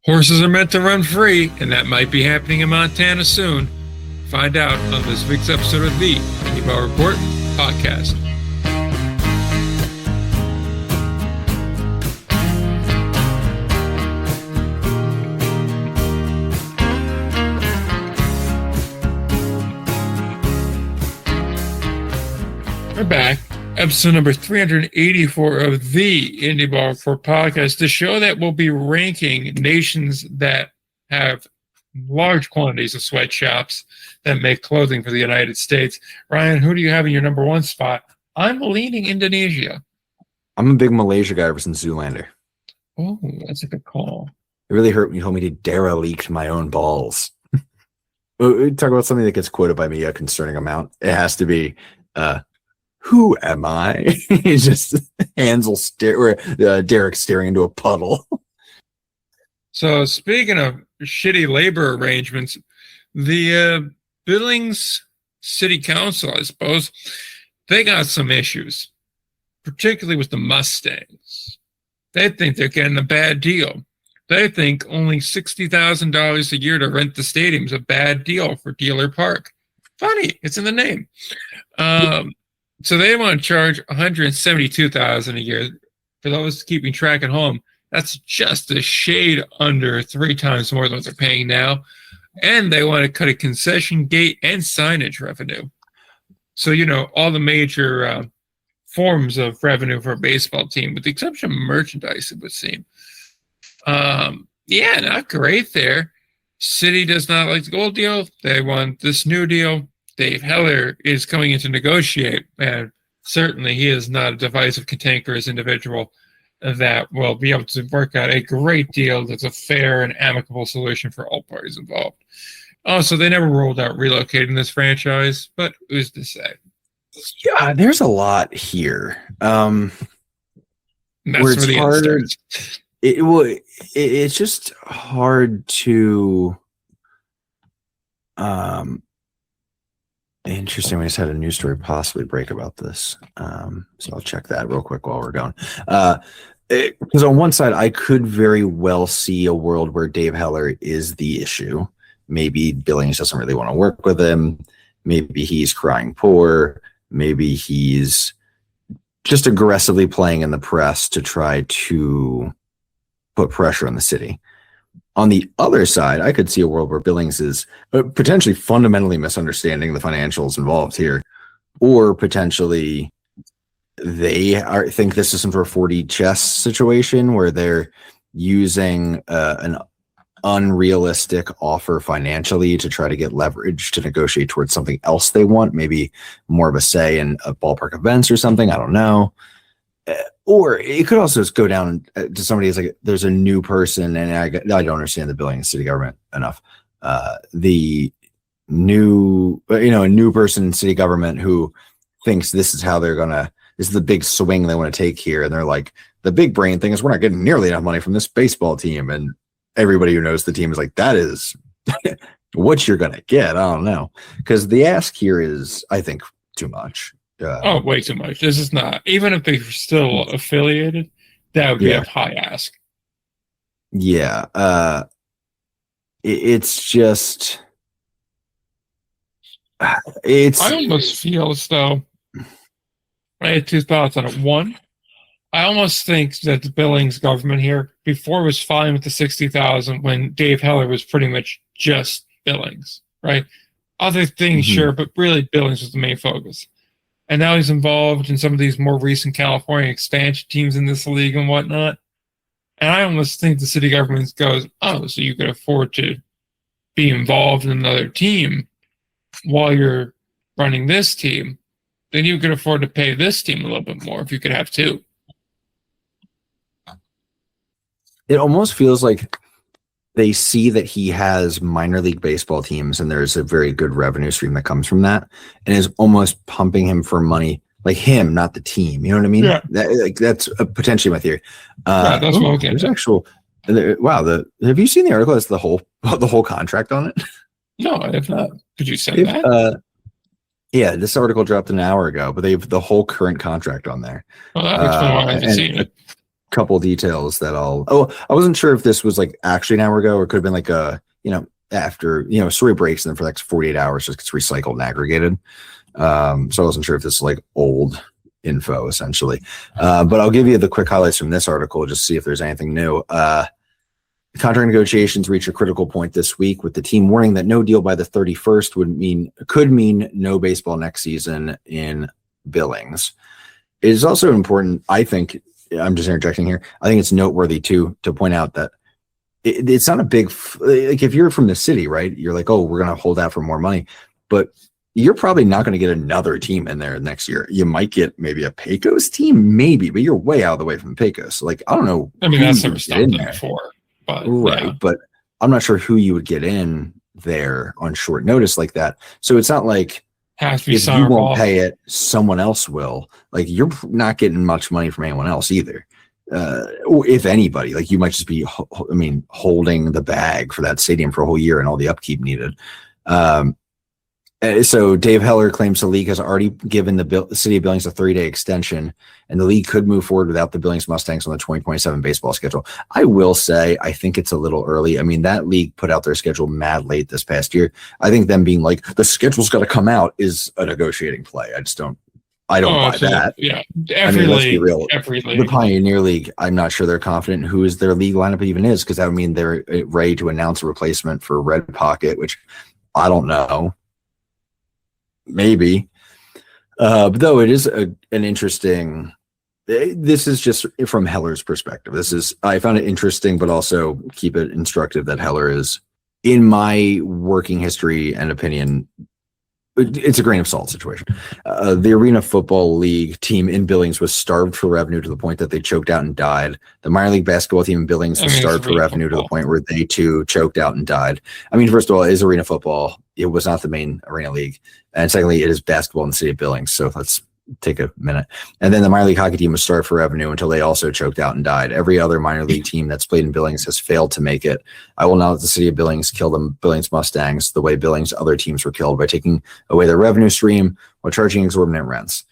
Horses are meant to run free, and that might be happening in Montana soon. Find out on this week's episode of the Emo Report podcast. We're back. Episode number 384 of the Indie Ball Report podcast, the show that will be ranking nations that have large quantities of sweatshops that make clothing for the United States. Ryan, who do you have in your number one spot? I'm leaning Indonesia. I'm a big Malaysia guy ever since Zoolander. Oh, that's a good call. It really hurt when you told me to derelict my own balls. Talk about something that gets quoted by me a concerning amount. It has to be, who am I? It's just Hansel Derek staring into a puddle. So speaking of shitty labor arrangements, the Billings City Council, I suppose, they got some issues, particularly with the Mustangs. They think they're getting a bad deal. They think only $60,000 a year to rent the stadium is a bad deal for Dealer Park. Funny, it's in the name. So they want to charge $172,000 a year. For those keeping track at home, that's just a shade under 3 times more than what they're paying now. And they want to cut a concession gate and signage revenue. So, all the major forms of revenue for a baseball team, with the exception of merchandise, it would seem. Yeah, not great there. City does not like the gold deal. They want this new deal. Dave Heller is coming in to negotiate, and certainly he is not a divisive, cantankerous individual that will be able to work out a great deal that's a fair and amicable solution for all parties involved. Also, they never rolled out relocating this franchise, but who's to say? Yeah, there's a lot here. That's where the end starts. It's just hard to... Interesting. We just had a news story possibly break about this. So I'll check that real quick while we're going. Because on one side, I could very well see a world where Dave Heller is the issue. Maybe Billings doesn't really want to work with him. Maybe he's crying poor. Maybe he's just aggressively playing in the press to try to put pressure on the city. On the other side, I could see a world where Billings is potentially fundamentally misunderstanding the financials involved here, or potentially they think this is some sort of 4D chess situation where they're using an unrealistic offer financially to try to get leverage to negotiate towards something else they want, maybe more of a say in ballpark events or something. I don't know. Or it could also just go down to somebody who's like, there's a new person, and I don't understand the Billings city government enough. The new, a new person in city government who thinks this is how this is the big swing they want to take here. And they're like, the big brain thing is we're not getting nearly enough money from this baseball team. And everybody who knows the team is like, that is what you're going to get. I don't know. Because the ask here is, I think, too much. Way too much. This is not. Even if they're still affiliated, that would be a high ask. Yeah. It's just... I almost feel as though... I had 2 thoughts on it. One, I almost think that the Billings government here, before was fine with the $60,000 when Dave Heller was pretty much just Billings, right? Other things, sure, but really Billings was the main focus. And now he's involved in some of these more recent California expansion teams in this league and whatnot. And I almost think the city government goes, oh, so you could afford to be involved in another team while you're running this team. Then you could afford to pay this team a little bit more if you could have 2. It almost feels like they see that he has minor league baseball teams and there's a very good revenue stream that comes from that, and is almost pumping him for money, like him, not the team. You know what I mean? Yeah. That's potentially my theory. That's what I'm getting at. Wow. Have you seen the article? That's the whole contract on it. No, I have not. Could you send that? Yeah, this article dropped an hour ago, but they have the whole current contract on there. Well, that explains why I haven't seen it. couple details that I wasn't sure if this was like actually an hour ago or it could have been like after, story breaks and then for like 48 hours just gets recycled and aggregated. So I wasn't sure if this is like old info essentially. But I'll give you the quick highlights from this article, just see if there's anything new. Contract negotiations reach a critical point this week, with the team warning that no deal by the 31st could mean no baseball next season in Billings. It is also important, I think, I'm just interjecting here, I think it's noteworthy too to point out that it's not a big, like if you're from the city, right, you're like, oh, we're going to hold out for more money, but you're probably not going to get another team in there next year. You might get maybe a Pecos team, maybe, but you're way out of the way from Pecos. Like, I don't know. I mean, that's never stopped them before. But, right. Yeah. But I'm not sure who you would get in there on short notice like that. So it's not like if you won't pay it, someone else will. Like, you're not getting much money from anyone else either. If anybody, like, you might just be, holding the bag for that stadium for a whole year and all the upkeep needed. So Dave Heller claims the league has already given the city of Billings a 3-day extension, and the league could move forward without the Billings Mustangs on the 2027 baseball schedule. I will say, I think it's a little early. I mean, that league put out their schedule mad late this past year. I think them being like, the schedule's got to come out is a negotiating play. I don't buy that. Yeah. Let's be real. The Pioneer League, I'm not sure they're confident who their league lineup even is, because that would mean they're ready to announce a replacement for Red Pocket, which I don't know. Maybe. But though it is an interesting, this is just from Heller's perspective. I found it interesting, but also keep it instructive that Heller is, in my working history and opinion, it's a grain of salt situation. The Arena Football League team in Billings was starved for revenue to the point that they choked out and died. The minor league basketball team in Billings was starved for revenue to the point where they too choked out and died. I mean, first of all, it is Arena Football. It was not the main Arena League. And secondly, it is basketball in the city of Billings. So let's take a minute. And then the minor league hockey team was starved for revenue until they also choked out and died. Every other minor league team that's played in Billings has failed to make it. I will not let the city of Billings kill the Billings Mustangs the way Billings other teams were killed, by taking away their revenue stream while charging exorbitant rents.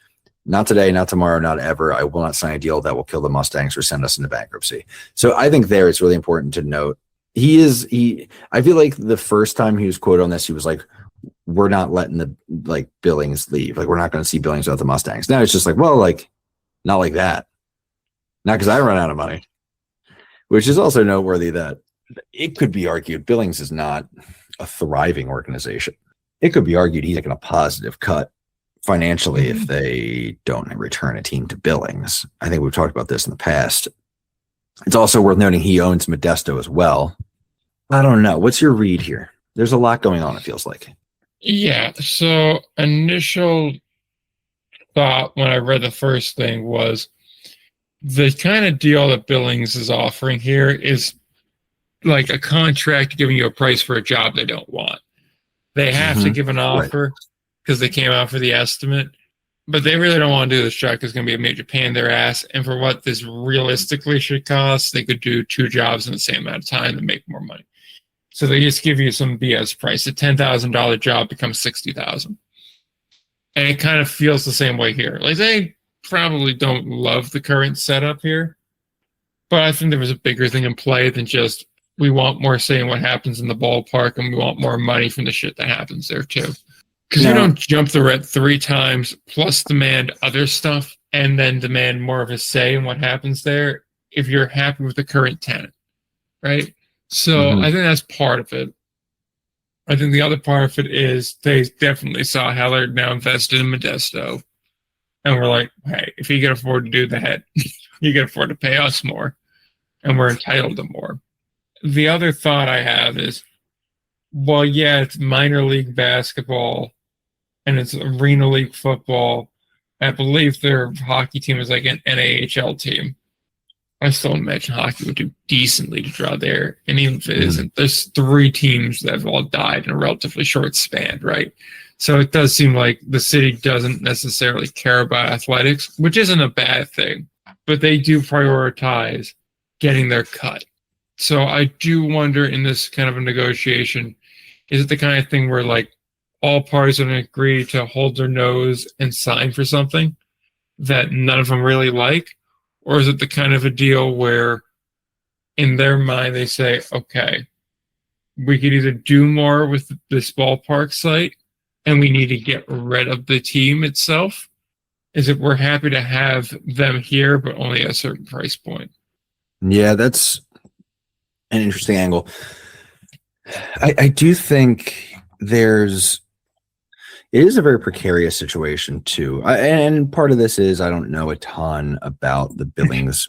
Not today, not tomorrow, not ever. I will not sign a deal that will kill the Mustangs or send us into bankruptcy. So I think there it's really important to note I feel like the first time he was quoted on this, he was like, we're not letting the Billings leave. Like, we're not going to see Billings without the Mustangs. Now it's just like, well, like, not like that. Not because I run out of money. Which is also noteworthy that it could be argued Billings is not a thriving organization. It could be argued he's taking a positive cut financially if they don't return a team to Billings. I think we've talked about this in the past. It's also worth noting he owns Modesto as well. I don't know. What's your read here? There's a lot going on, it feels like. Yeah. So initial thought when I read the first thing was the kind of deal that Billings is offering here is like a contract giving you a price for a job they don't want. They have to give an offer because they came out for the estimate, but they really don't want to do this job because it's going to be a major pain in their ass. And for what this realistically should cost, they could do 2 jobs in the same amount of time and make more money. So they just give you some BS price. A $10,000 job becomes $60,000. And it kind of feels the same way here. Like, they probably don't love the current setup here, but I think there was a bigger thing in play than just, we want more say in what happens in the ballpark, and we want more money from the shit that happens there too. Because you don't jump the red 3 times plus demand other stuff and then demand more of a say in what happens there if you're happy with the current tenant, right? So I think that's part of it. I think the other part of it is they definitely saw Heller now invested in Modesto. And we're like, hey, if he can afford to do that, he can afford to pay us more. And we're entitled to more. The other thought I have is, well, yeah, it's minor league basketball and it's arena league football. I believe their hockey team is like an NAHL team. I still imagine hockey would do decently to draw there. And even if it isn't, there's 3 teams that have all died in a relatively short span, right? So it does seem like the city doesn't necessarily care about athletics, which isn't a bad thing, but they do prioritize getting their cut. So I do wonder, in this kind of a negotiation, is it the kind of thing where like all parties are going to agree to hold their nose and sign for something that none of them really like? Or is it the kind of a deal where in their mind they say, okay, we could either do more with this ballpark site and we need to get rid of the team itself? Is it we're happy to have them here, but only at a certain price point? Yeah, that's an interesting angle. I do think it is a very precarious situation too. And part of this is I don't know a ton about the Billings.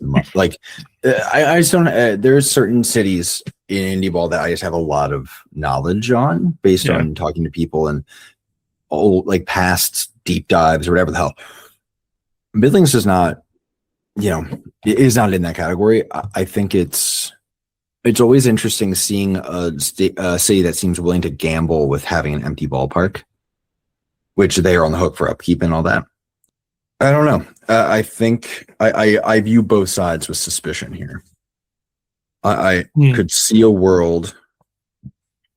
I just don't. There's certain cities in indie ball that I just have a lot of knowledge on based on talking to people and past deep dives or whatever the hell. Billings is not, it is not in that category. I think it's always interesting seeing a city that seems willing to gamble with having an empty ballpark, which they are on the hook for upkeep and all that. I don't know. I think I view both sides with suspicion here. I could see a world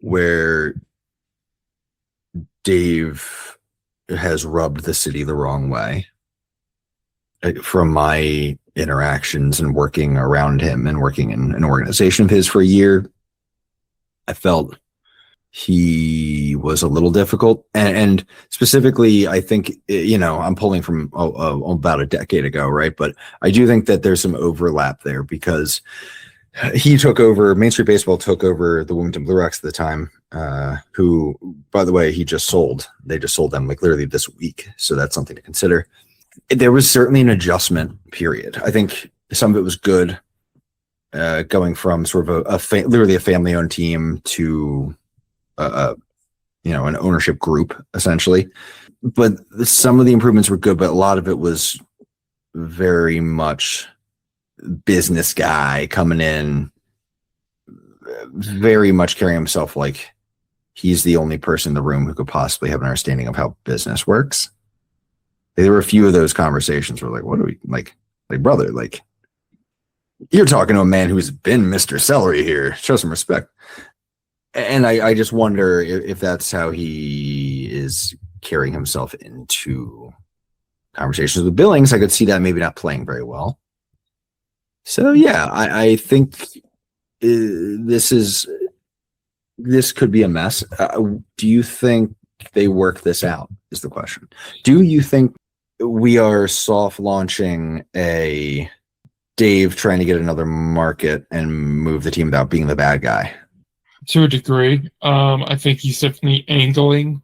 where Dave has rubbed the city the wrong way. From my interactions and working around him and working in an organization of his for a year, I felt he was a little difficult. And specifically, I think, I'm pulling from about a decade ago, right? But I do think that there's some overlap there because he took over, Main Street Baseball took over the Wilmington Blue Rocks at the time, who, by the way, they just sold them literally this week. So that's something to consider. There was certainly an adjustment period. I think some of it was good, going from sort of literally a family-owned team to, an ownership group essentially. But some of the improvements were good, but a lot of it was very much business guy coming in, very much carrying himself like he's the only person in the room who could possibly have an understanding of how business works. There were a few of those conversations where what do we like brother, you're talking to a man who's been Mr. Celery here. Show some respect. And I just wonder if that's how he is carrying himself into conversations with Billings. I could see that maybe not playing very well. So yeah, I think this could be a mess. Do you think they work this out is the question. Do you think we are soft launching a Dave trying to get another market and move the team without being the bad guy? To a degree. I think he's definitely angling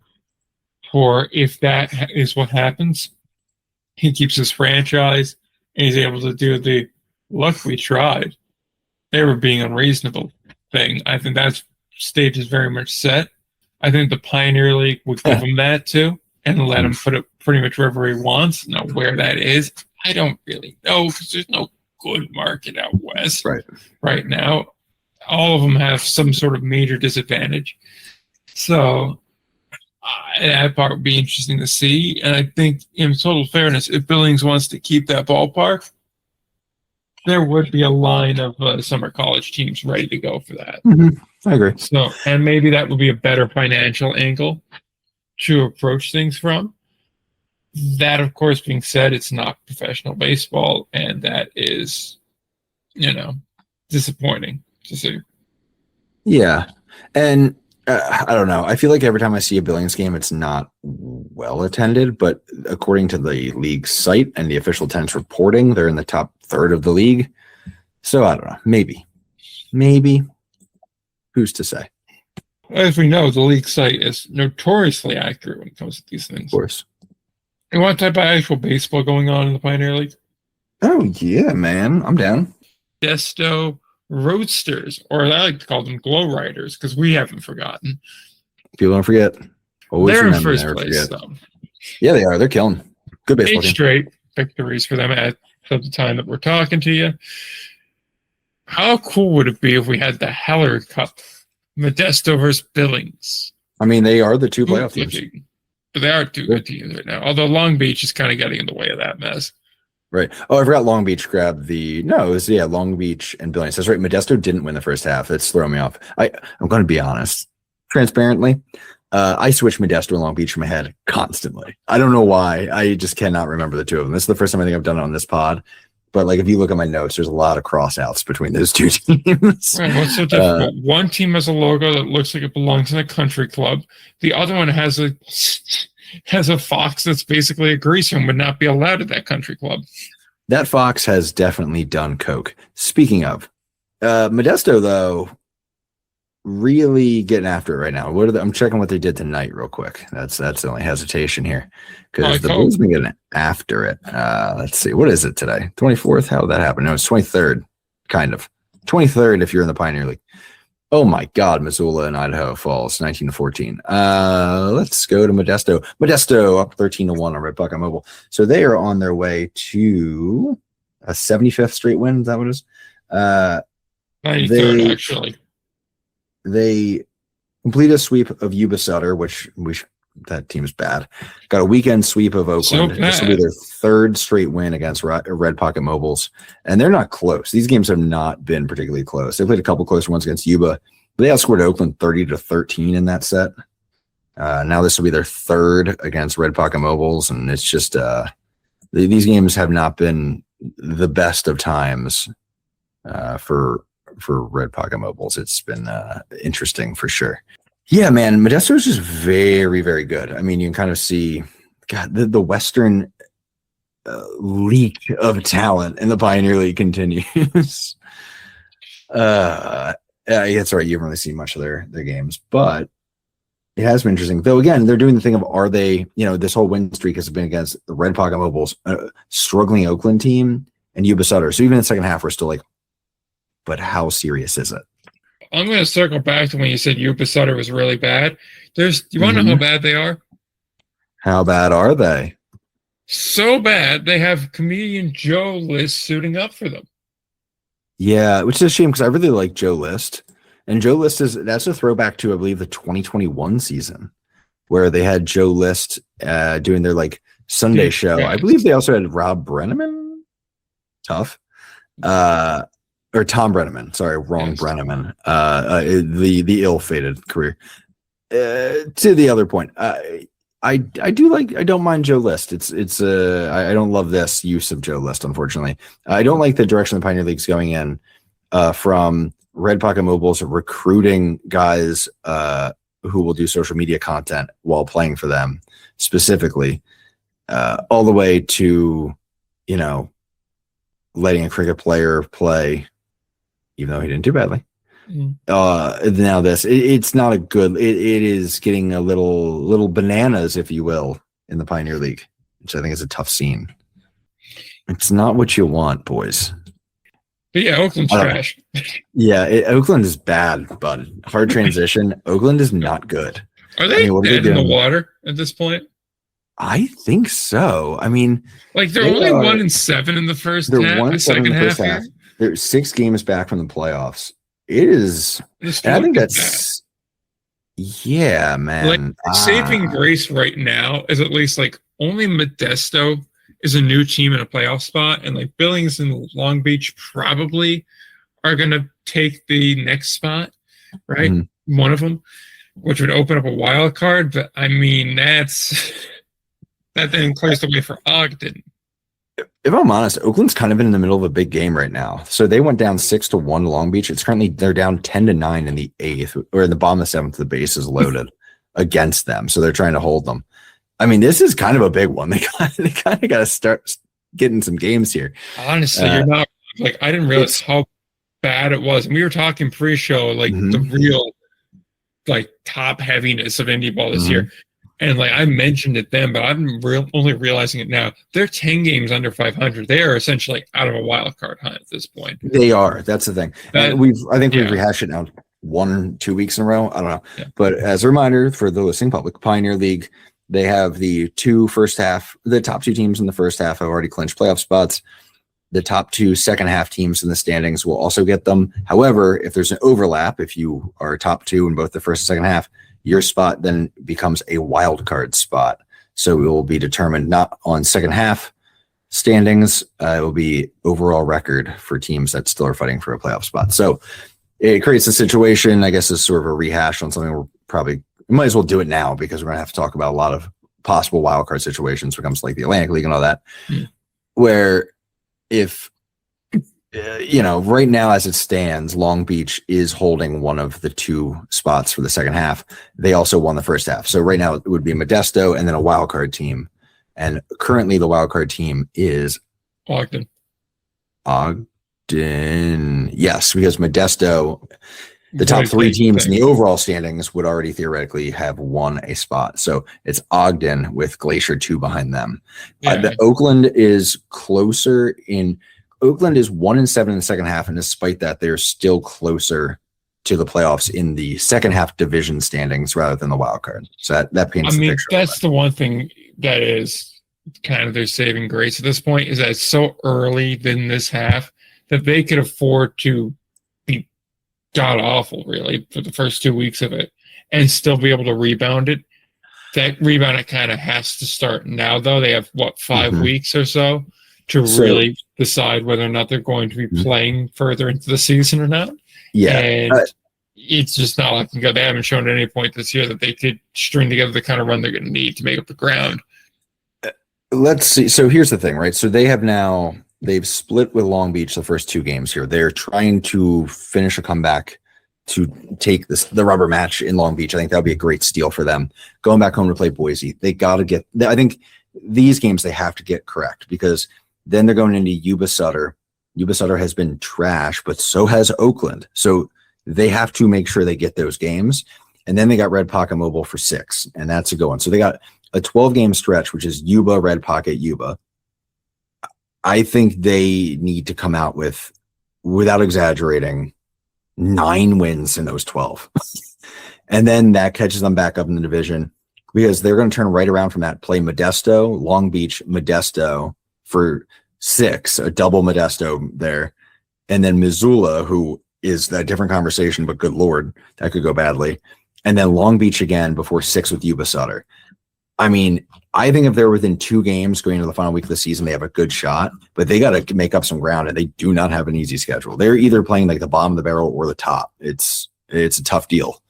for, if that is what happens, he keeps his franchise and he's able to do the look, we tried, they were being unreasonable thing. I think that stage is very much set. I think the Pioneer League would give him that too and let him put it pretty much wherever he wants. Now, where that is, I don't really know because there's no good market out west right now. All of them have some sort of major disadvantage. So that part would be interesting to see. And I think, in total fairness, if Billings wants to keep that ballpark, there would be a line of summer college teams ready to go for that. I agree. So, and maybe that would be a better financial angle to approach things from. That, of course, being said, it's not professional baseball, and that is, disappointing to see. Yeah, and I don't know. I feel like every time I see a Billings game, it's not well attended, but according to the league site and the official attendance reporting, they're in the top third of the league. So I don't know. Maybe. Who's to say? As we know, the league site is notoriously accurate when it comes to these things. Of course. You want type of actual baseball going on in the Pioneer League? Oh, yeah, man. I'm down. Desto Roadsters, or I like to call them Glow Riders, because we haven't forgotten. People don't forget. Always They're in remember, first never place, forget. though. Yeah, they are. They're killing. Good baseball 8 team. straight victories for them at the time that we're talking to you. How cool would it be if we had the Heller Cup, Modesto versus Billings? I mean, they are the two playoff teams. But they are two good teams right now. Although Long Beach is kind of getting in the way of that mess. Right. Oh, I forgot Long Beach grabbed Long Beach and Billings. That's right. Modesto didn't win the first half. That's throwing me off. I'm going to be honest. Transparently, I switch Modesto and Long Beach in my head constantly. I don't know why. I just cannot remember the two of them. This is the first time I think I've done it on this pod. But like if you look at my notes, there's a lot of cross-outs between those two teams. Right, what's so difficult? One team has a logo that looks like it belongs in a country club. The other one has a fox that's basically a greaser and would not be allowed at that country club. That fox has definitely done coke. Speaking of, Modesto though, really getting after it right now. I'm checking what they did tonight real quick. That's the only hesitation here because the Bulls been getting after it. Let's see, what is it today? 24th? How did that happen? No, it's 23rd, kind of 23rd if you're in the Pioneer League. Oh my God, Missoula and Idaho Falls, 19-14. Let's go to Modesto. Modesto up 13-1 on Red Bucket Mobile. So they are on their way to a 75th straight win. Is that what it is? 93rd, actually. They complete a sweep of Yuba Sutter, which that team's bad. Got a weekend sweep of Oakland. This will be their third straight win against Red Pocket Mobiles. And they're not close. These games have not been particularly close. They played a couple closer ones against Yuba. But they outscored Oakland 30-13 in that set. Now this will be their third against Red Pocket Mobiles. And it's just these games have not been the best of times for Red Pocket Mobiles. It's been interesting for sure. Yeah, man, Modesto is just very, very good. I mean, you can kind of see, God, the Western leak of talent in the Pioneer League continues. That's right. You haven't really seen much of their games, but it has been interesting. Though, again, they're doing the thing of, are they, this whole win streak has been against the Red Pocket Mobiles, struggling Oakland team, and Yuba Sutter. So even in the second half, we're still like, but how serious is it? I'm going to circle back to when you said Yuba Sutter was really bad. You want to know how bad they are? How bad are they? So bad, they have comedian Joe List suiting up for them. Yeah, which is a shame because I really like Joe List. And Joe List that's a throwback to, I believe, the 2021 season where they had Joe List doing their like Sunday show. I believe they also had Rob Brenneman. Tough. Or Tom Brenneman. Sorry, wrong yes. Brenneman. The ill-fated career. To the other point, I don't mind Joe List. I don't love this use of Joe List, unfortunately. I don't like the direction the Pioneer League's going in from Red Pocket Mobiles recruiting guys who will do social media content while playing for them specifically, all the way to, letting a cricket player play even though he didn't do badly. Now it's not a good, it is getting a little bananas, if you will, in the Pioneer League, which I think is a tough scene. It's not what you want, boys. But yeah, Oakland's trash. Yeah, Oakland is bad, bud. Hard transition. Oakland is not good. Are they dead in the water at this point? I think so. I mean, like they're only 1-7 in the first half. They're 1-7 in the first half. They're 6 games back from the playoffs. It is. I think that's. Yeah, man. Like saving grace right now is at least like only Modesto is a new team in a playoff spot, and like Billings and Long Beach probably are going to take the next spot, right? Mm-hmm. One of them, which would open up a wild card. But I mean, that then clears the way for Ogden. If I'm honest, Oakland's kind of in the middle of a big game right now. So they went down 6-1 to Long Beach. They're down 10-9 in the 8th, or in the bottom of the 7th. The base is loaded against them, so they're trying to hold them. I mean, this is kind of a big one. They kind of got to start getting some games here. Honestly, you're not like I didn't realize how bad it was. And we were talking pre-show, like the real like top heaviness of indie ball this year. And like I mentioned it then, but I'm only realizing it now. They're 10 games under 500. They are essentially out of a wild card hunt at this point. They are. That's the thing. And I think we've rehashed it now 1-2 weeks in a row. I don't know. Yeah. But as a reminder for the listening public, Pioneer League, they have the top 2 teams in the first half have already clinched playoff spots. The top 2 second half teams in the standings will also get them. However, if there's an overlap, if you are top 2 in both the first and second half, your spot then becomes a wild card spot. So it will be determined not on second half standings. It will be overall record for teams that still are fighting for a playoff spot. So it creates a situation, I guess, is sort of a rehash on something we might as well do it now because we're going to have to talk about a lot of possible wild card situations when it comes to like the Atlantic League and all that, where if right now as it stands, Long Beach is holding one of the two spots for the second half. They also won the first half. So right now it would be Modesto and then a wild card team. And currently the wild card team is Ogden. Yes, because Modesto, the top three teams in the overall standings would already theoretically have won a spot. So it's Ogden with Glacier 2 behind them. The Oakland is closer in. Oakland is 1-7 in the second half, and despite that, they're still closer to the playoffs in the second half division standings rather than the wild card. So that paints the picture. That's the one thing that is kind of their saving grace at this point, is that it's so early in this half that they could afford to be god awful, really, for the first 2 weeks of it and still be able to rebound it. That rebound, it kind of has to start now, though. They have, 5 weeks or so to really decide whether or not they're going to be playing further into the season or not. Yeah. And it's just not looking good. They haven't shown at any point this year that they could string together the kind of run they're going to need to make up the ground. Let's see. So here's the thing, right? So they've split with Long Beach the first 2 games here. They're trying to finish a comeback to take the rubber match in Long Beach. I think that would be a great steal for them. Going back home to play Boise, they got to get, I think these games they have to get correct, because then they're going into Yuba Sutter. Yuba Sutter has been trash, but so has Oakland. So they have to make sure they get those games. And then they got Red Pocket Mobile for 6, and that's a good one. So they got a 12-game stretch, which is Yuba, Red Pocket, Yuba. I think they need to come out with, without exaggerating, 9 wins in those 12. And then that catches them back up in the division, because they're going to turn right around from that, play Modesto, Long Beach, Modesto for 6, a double Modesto there. And then Missoula, who is a different conversation, but good Lord, that could go badly. And then Long Beach again before 6 with Yuba Sutter. I mean, I think if they're within 2 games going into the final week of the season, they have a good shot, but they got to make up some ground, and they do not have an easy schedule. They're either playing like the bottom of the barrel or the top. It's a tough deal.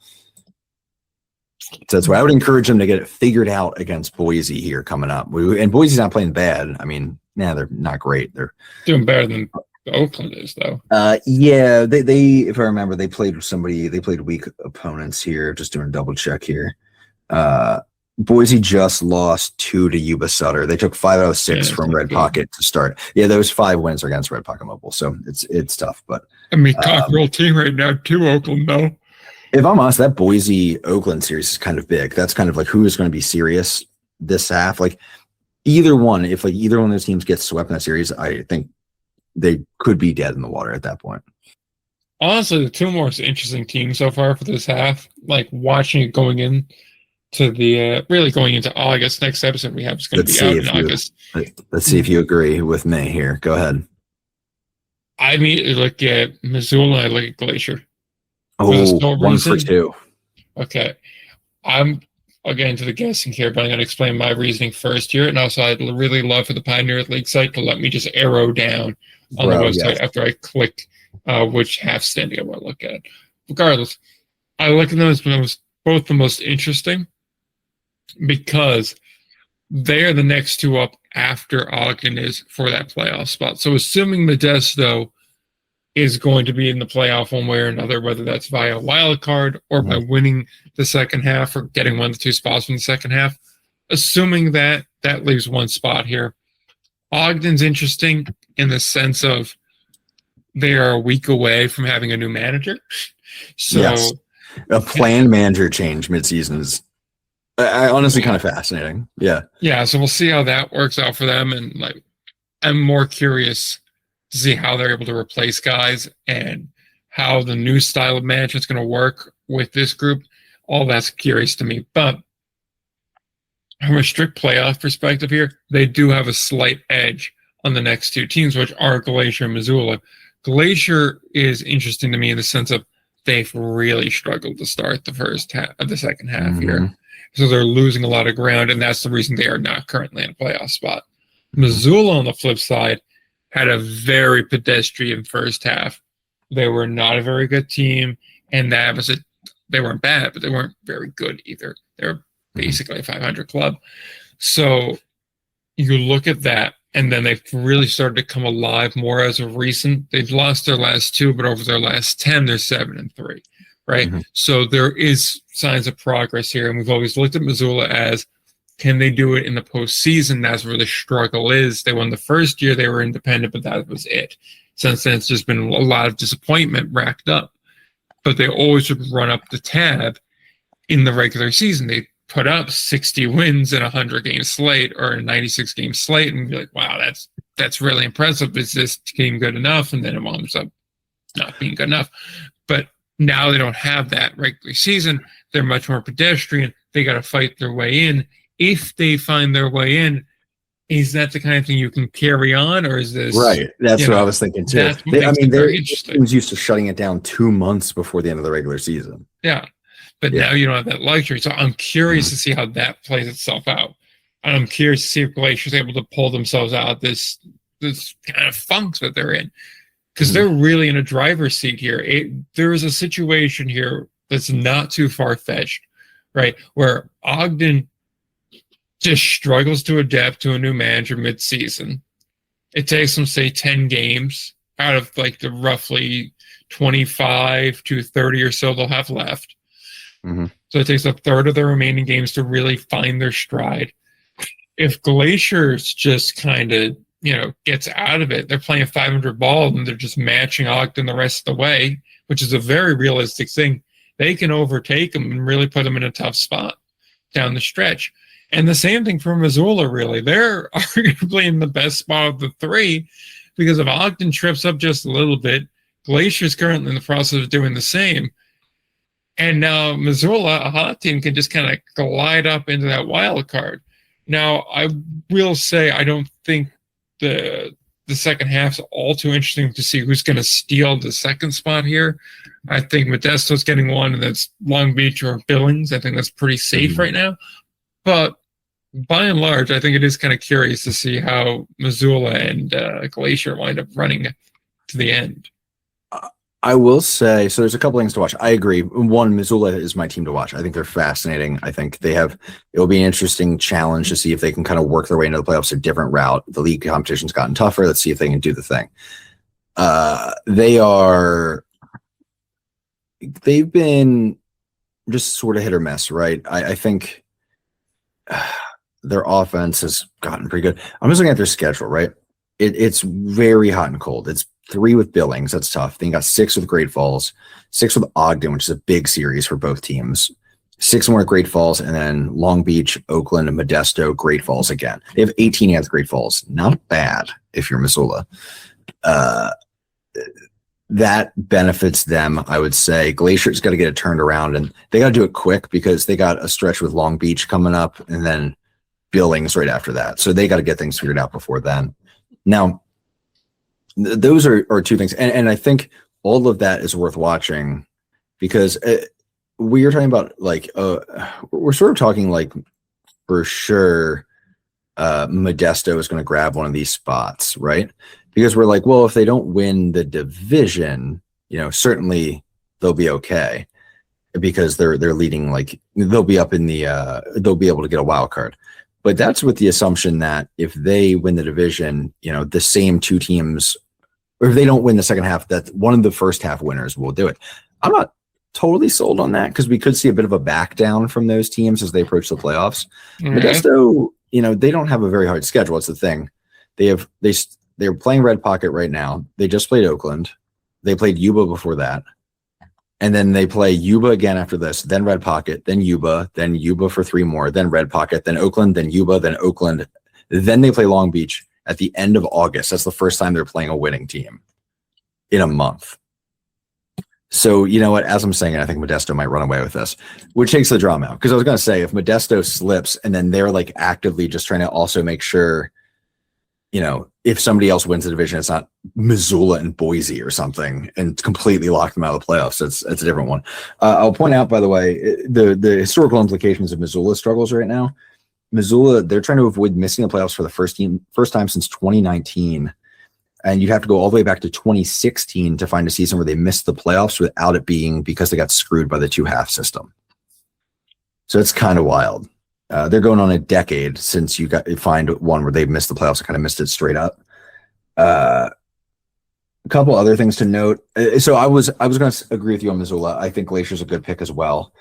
So that's why I would encourage them to get it figured out against Boise here coming up. And Boise's not playing bad. I mean, they're not great. They're doing better than Oakland is, though. Yeah, they if I remember, they played weak opponents here. Just doing a double check here. Boise just lost 2 to Yuba Sutter. They took 5 out of 6 from Red Pocket to start. Yeah, those 5 wins are against Red Pocket Mobile, so it's tough. But I mean, top real team right now too, Oakland, though. If I'm honest, that Boise Oakland series is kind of big. That's kind of like who is going to be serious this half. Like either one, if like either one of those teams gets swept in that series, I think they could be dead in the water at that point. Honestly, the 2 most interesting teams so far for this half, like watching it going in to the really going into August. Next episode we have is going to be out in August. Let's see if you agree with me here. Go ahead. I immediately look at Missoula. I look at Glacier. Oh, 1 for 2. Okay, I'm again to the guessing here, but I'm going to explain my reasoning first here, and also I'd really love for the Pioneer League site to let me just arrow down on the website after I click which half standing I want to look at. Regardless, I look at them as both the most interesting, because they are the next 2 up after Ogden is for that playoff spot. So assuming Modesto is going to be in the playoff one way or another, whether that's via a wild card or by winning the second half or getting 1 to 2 spots in the second half, assuming that leaves 1 spot here. Ogden's interesting in the sense of they are a week away from having a new manager. So yes. A planned manager change midseason is I honestly kind of fascinating. Yeah. Yeah. So we'll see how that works out for them. And like, I'm more curious to see how they're able to replace guys and how the new style of management is going to work with this group. All that's curious to me. But from a strict playoff perspective here, they do have a slight edge on the next 2 teams, which are Glacier and Missoula. Glacier is interesting to me in the sense of they've really struggled to start the first half of the second half here. So they're losing a lot of ground, and that's the reason they are not currently in a playoff spot. Missoula, on the flip side, had a very pedestrian first half. They were not a very good team, and that was they weren't bad, but they weren't very good either. They were basically a 500 club. So you look at that, and then they've really started to come alive more as of recent. They've lost their last 2, but over their last 10, they're 7-3, right? Mm-hmm. So there is signs of progress here, and we've always looked at Missoula as, can they do it in the postseason? That's where the struggle is. They won the first year, they were independent, but that was it. Since then, it's just been a lot of disappointment racked up. But they always would run up the tab in the regular season. They put up 60 wins in a 100-game slate or a 96-game slate, and be like, wow, that's really impressive. Is this team good enough? And then it winds up not being good enough. But now they don't have that regular season. They're much more pedestrian. They got to fight their way in. If they find their way in, is that the kind of thing you can carry on, or is this right? That's what I was thinking too. Their team was used to shutting it down 2 months before the end of the regular season. Yeah, but now you don't have that luxury. So I'm curious to see how that plays itself out. And I'm curious to see if Glacier's able to pull themselves out of this kind of funk that they're in, because they're really in a driver's seat here. There is a situation here that's not too far-fetched, right, where Ogden just struggles to adapt to a new manager mid-season. It takes them, say, 10 games out of like the roughly 25 to 30 or so they'll have left. So it takes a third of the remaining games to really find their stride. If Glacier's just kind of, gets out of it, they're playing 500 ball and they're just matching Ogden the rest of the way, which is a very realistic thing. They can overtake them and really put them in a tough spot down the stretch. And the same thing for Missoula, really. They're arguably in the best spot of the 3, because if Ogden trips up just a little bit, Glacier's currently in the process of doing the same. And now Missoula, a hot team, can just kind of glide up into that wild card. Now, I will say I don't think the second half's all too interesting to see who's going to steal the second spot here. I think Modesto's getting one, and that's Long Beach or Billings. I think that's pretty safe right now. But by and large, I think it is kind of curious to see how Missoula and Glacier wind up running to the end. I will say, so there's a couple things to watch. I agree. One, Missoula is my team to watch. I think they're fascinating. I think it'll be an interesting challenge to see if they can kind of work their way into the playoffs a different route. The league competition's gotten tougher. Let's see if they can do the thing. They've been just sort of hit or miss, right? I think their offense has gotten pretty good. I'm just looking at their schedule, right? It's very hot and cold. It's 3 with Billings. That's tough. Then you got 6 with Great Falls, 6 with Ogden, which is a big series for both teams. 6 more at Great Falls, and then Long Beach, Oakland, and Modesto, Great Falls again. They have 18 against Great Falls. Not bad if you're Missoula. That benefits them, I would say. Glacier's got to get it turned around, and they got to do it quick because they got a stretch with Long Beach coming up, and then Billings right after that. So they got to get things figured out before then. Now, those are 2 things. And I think all of that is worth watching, because we are talking about we're sort of talking like for sure Modesto is going to grab one of these spots, right? Because we're like, well, if they don't win the division, certainly they'll be okay, because they're leading, they'll be up in they'll be able to get a wild card. But that's with the assumption that if they win the division, the same 2 teams, or if they don't win the second half, that one of the first half winners will do it. I'm not totally sold on that, because we could see a bit of a back down from those teams as they approach the playoffs. Modesto, they don't have a very hard schedule. It's the thing. They're playing Red Pocket right now. They just played Oakland. They played Yuba before that. And then they play Yuba again after this, then Red Pocket, then Yuba for 3 more, then Red Pocket, then Oakland, then Yuba, then Oakland. Then they play Long Beach at the end of August. That's the first time they're playing a winning team in a month. So, you know what? As I'm saying, I think Modesto might run away with this, which takes the drama out. Because I was going to say, if Modesto slips and then they're actively just trying to also make sure, if somebody else wins the division, it's not Missoula and Boise or something and completely lock them out of the playoffs. It's a different one. I'll point out, by the way, the historical implications of Missoula's struggles right now. Missoula, they're trying to avoid missing the playoffs for the first time since 2019. And you'd have to go all the way back to 2016 to find a season where they missed the playoffs without it being because they got screwed by the 2-half system. So it's kind of wild. They're going on a decade since you find one where they've missed the playoffs and kind of missed it straight up. A couple other things to note. So I was going to agree with you on Missoula. I think Glacier's a good pick as well.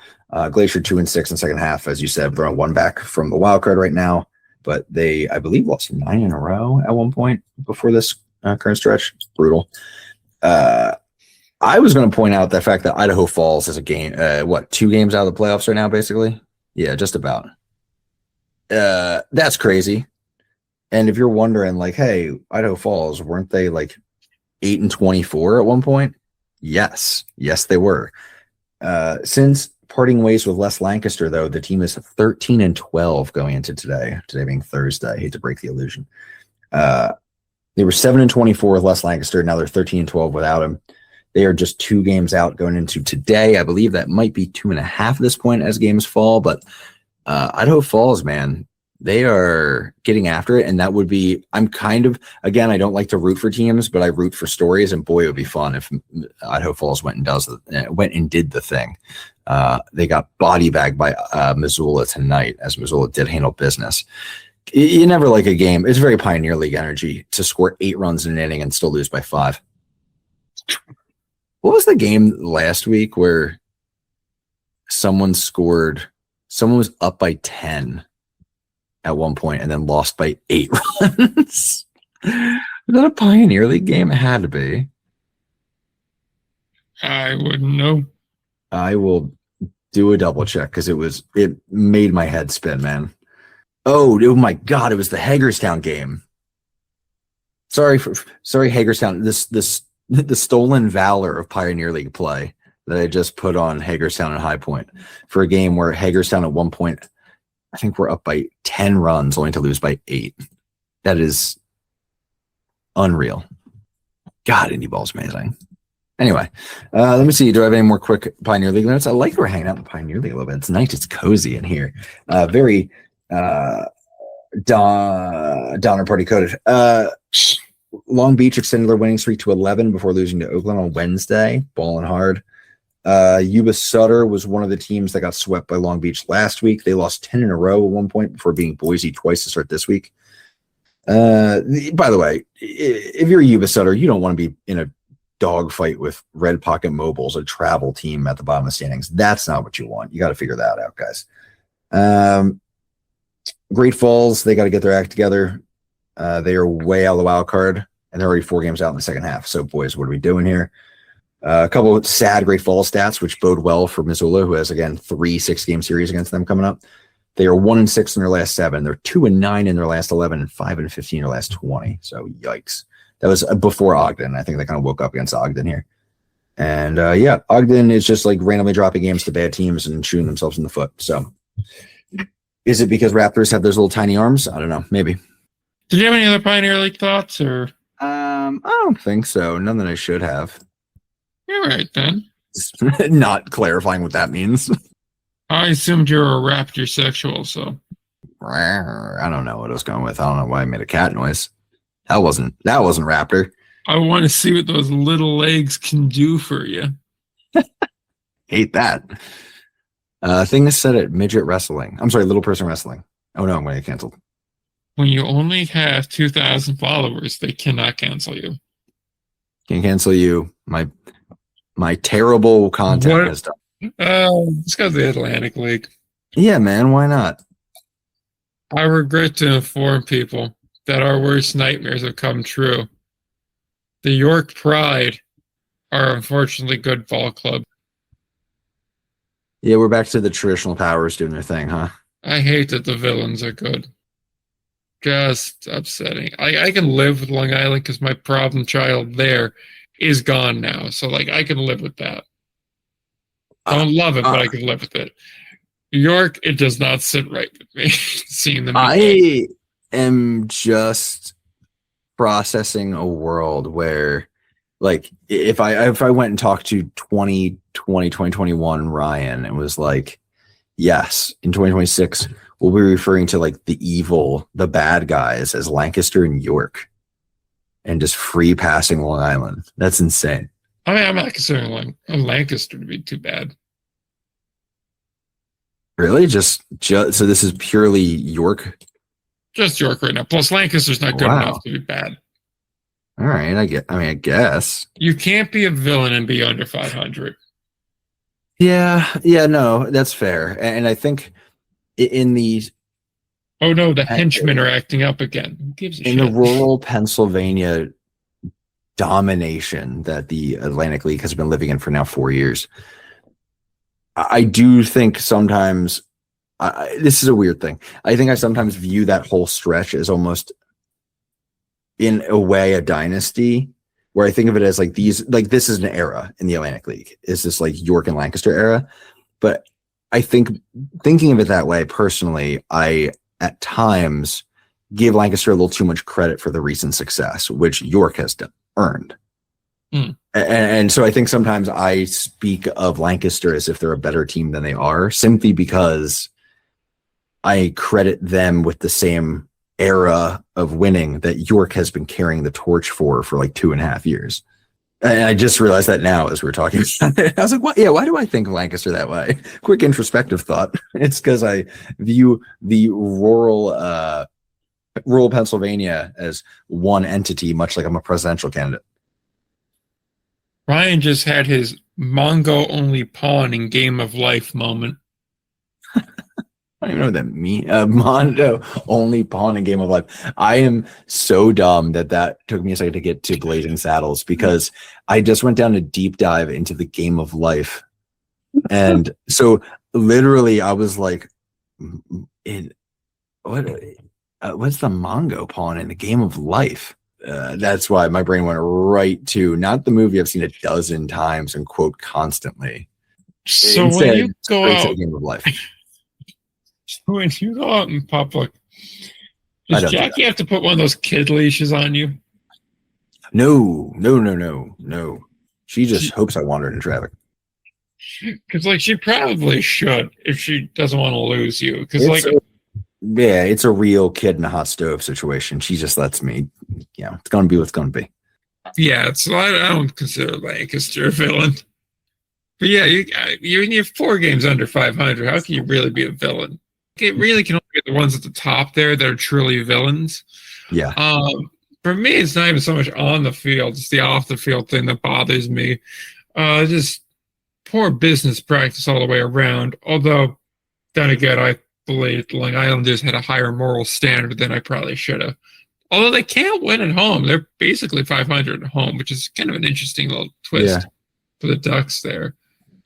Glacier 2-6 in second half, as you said, brought one back from the wild card right now, but they, I believe, lost 9 in a row at one point before this current stretch. It's brutal. I was going to point out the fact that Idaho Falls is a game, 2 games out of the playoffs right now, basically. Yeah, just about. That's crazy. And if you're wondering, like, hey, Idaho Falls, weren't they like 8-24 at one point? Yes, they were. Since parting ways with Les Lancaster, though, the team is 13-12 going into today. Today being Thursday. I hate to break the illusion. They were 7-24 with Les Lancaster. Now they're 13-12 without him. They are just 2 games out going into today. I believe that might be 2.5 at this point as games fall. But Idaho Falls, man, they are getting after it. And that would be, I'm kind of, again, I don't like to root for teams, but I root for stories. And boy, it would be fun if Idaho Falls went and did the thing. They got body bagged by Missoula tonight, as Missoula did handle business. You never like a game. It's very Pioneer League energy to score 8 runs in an inning and still lose by 5. What was the game last week where someone was up by 10 at one point and then lost by 8 runs? Was that a Pioneer League game? It had to be. I wouldn't know. I will do a double check because it made my head spin, man. Oh my God, it was the Hagerstown game. Sorry, Hagerstown. The stolen valor of Pioneer League play that I just put on Hagerstown and High Point for a game where Hagerstown at one point, I think we're up by 10 runs, only to lose by 8. That is unreal. God, Indie Ball's amazing. Anyway, let me see. Do I have any more quick Pioneer League notes? I like we're hanging out in the Pioneer League a little bit. It's nice. It's cozy in here. Very Donner Party coded. Long Beach extended their winning streak to 11 before losing to Oakland on Wednesday. Balling hard. Yuba Sutter was one of the teams that got swept by Long Beach last week. They lost 10 in a row at one point before beating Boise twice to start this week. By the way, if you're Yuba Sutter, you don't want to be in a dogfight with Red Pocket Mobiles, a travel team at the bottom of the standings. That's not what you want. You got to figure that out, guys. Great Falls, they got to get their act together. They are way out of the wild card, and they're already 4 games out in the second half. So, boys, what are we doing here? A couple of sad Great Falls stats, which bode well for Missoula, who has, again, 3 6-game series against them coming up. They are 1-6 in their last 7. They're 2-9 in their last 11 and 5-15 in their last 20. So, yikes. That was before Ogden. I think they kind of woke up against Ogden here. And, Ogden is just like randomly dropping games to bad teams and shooting themselves in the foot. So, is it because Raptors have those little tiny arms? I don't know. Maybe. Did you have any other Pioneer League thoughts, or? I don't think so. None that I should have. You're right, then. Not clarifying what that means. I assumed you were a raptor sexual, so. I don't know what I was going with. I don't know why I made a cat noise. That wasn't raptor. I want to see what those little legs can do for you. Hate that. Thing is said at midget wrestling. I'm sorry, little person wrestling. Oh no, I'm going to get canceled. When you only have 2,000 followers, they cannot cancel you. Can cancel you. My terrible content has done. Oh, it's because of the Atlantic League. Yeah, man. Why not? I regret to inform people that our worst nightmares have come true. The York Pride are unfortunately good ball club. Yeah, we're back to the traditional powers doing their thing, huh? I hate that the villains are good. Just upsetting. I can live with Long Island because my problem child there is gone now. So, I can live with that. I don't love it, but I can live with it. York, it does not sit right with me seeing them. I am just processing a world where, if I went and talked to 2021 Ryan and was like, yes, in 2026, we'll be referring to the bad guys as Lancaster and York and just free passing Long Island. That's insane. I mean, I'm not considering Lancaster to be too bad. Really? Just so this is purely York? Just York right now. Plus, Lancaster's not good Wow. enough to be bad. All right, I guess. You can't be a villain and be under 500. Yeah, no, that's fair. And I think in the Oh no, the henchmen are acting up again. Who gives a in shit? the rural Pennsylvania domination that the Atlantic League has been living in for now 4 years, I do think sometimes this is a weird thing. I think I sometimes view that whole stretch as almost, in a way, a dynasty, where I think of it as like this is an era in the Atlantic League. Is this like York and Lancaster era? But I think thinking of it that way personally, I at times give Lancaster a little too much credit for the recent success, which York has earned. And so I think sometimes I speak of Lancaster as if they're a better team than they are, simply because I credit them with the same era of winning that York has been carrying the torch for like 2.5 years. And I just realized that now as we're talking. I was like, what? Yeah, why do I think of Lancaster that way? Quick introspective thought. It's because I view the rural Pennsylvania as one entity, much like I'm a presidential candidate. Ryan just had his Mongo only pawn in Game of Life moment. I don't even know what that means. Mondo only pawn in Game of Life. I am so dumb that took me a second to get to Blazing Saddles, because I just went down a deep dive into the Game of Life. And so literally I was like, what's the Mongo pawn in the Game of Life? That's why my brain went right to not the movie I've seen a dozen times and quote constantly. So when you go out, Game of Life. When you go out in public, does Jackie have to put one of those kid leashes on you? No. She just hopes I wander in traffic. Because like she probably should if she doesn't want to lose you. Because like, it's a real kid in a hot stove situation. She just lets me, it's gonna be what's gonna be. Yeah, so I don't consider Lancaster a villain. But yeah, you're 4 games under 500. How can you really be a villain? It really can only be the ones at the top there that are truly villains. Yeah. For me, it's not even so much on the field; it's the off the field thing that bothers me. Just poor business practice all the way around. Although, then again, I believe the Long Islanders had a higher moral standard than I probably should have. Although they can't win at home, they're basically 500 at home, which is kind of an interesting little twist for the Ducks there.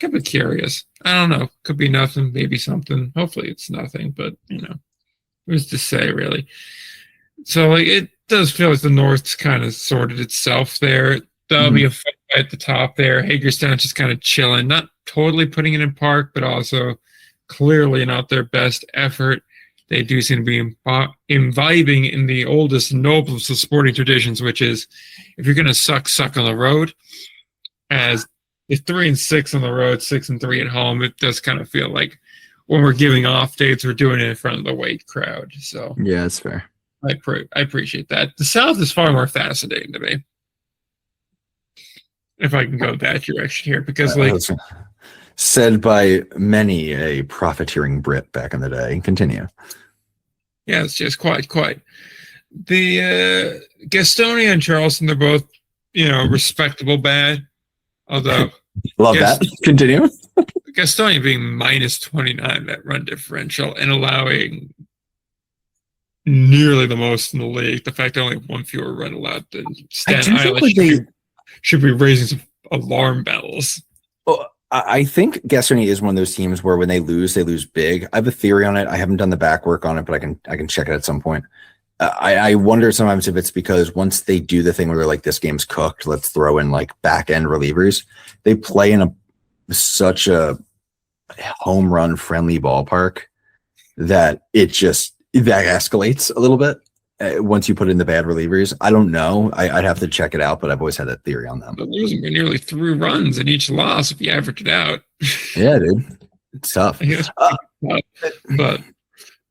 Could be curious. I don't know. Could be nothing, maybe something. Hopefully it's nothing, but who's to say, really? So like, it does feel like the North's kind of sorted itself there. There'll be a fight at the top there. Hagerstown's just kind of chilling, not totally putting it in park, but also clearly not their best effort. They do seem to be imbibing in the oldest and noblest of sporting traditions, which is if you're going to suck on the road. As it's 3-6 on the road, 6-3 at home. It does kind of feel like when we're giving off dates, we're doing it in front of the white crowd. So yeah, that's fair. I appreciate that. The South is far more fascinating to me. If I can go that direction here, because said by many a profiteering Brit back in the day. Continue. Yeah, it's just quite. The Gastonia and Charleston, they're both, respectable bad. Although love that. Continue. Gastonia being -29 that run differential and allowing nearly the most in the league. The fact that only one fewer run allowed than Staten Island should be raising some alarm bells. Well, I think Gastonia is one of those teams where when they lose big. I have a theory on it. I haven't done the back work on it, but I can check it at some point. I wonder sometimes if it's because once they do the thing where they're like, this game's cooked, let's throw in like back end relievers. They play in such a home run friendly ballpark that that escalates a little bit once you put in the bad relievers. I don't know. I'd have to check it out, but I've always had that theory on them. They're losing by nearly 3 runs in each loss if you average it out. Yeah, dude. It's tough. But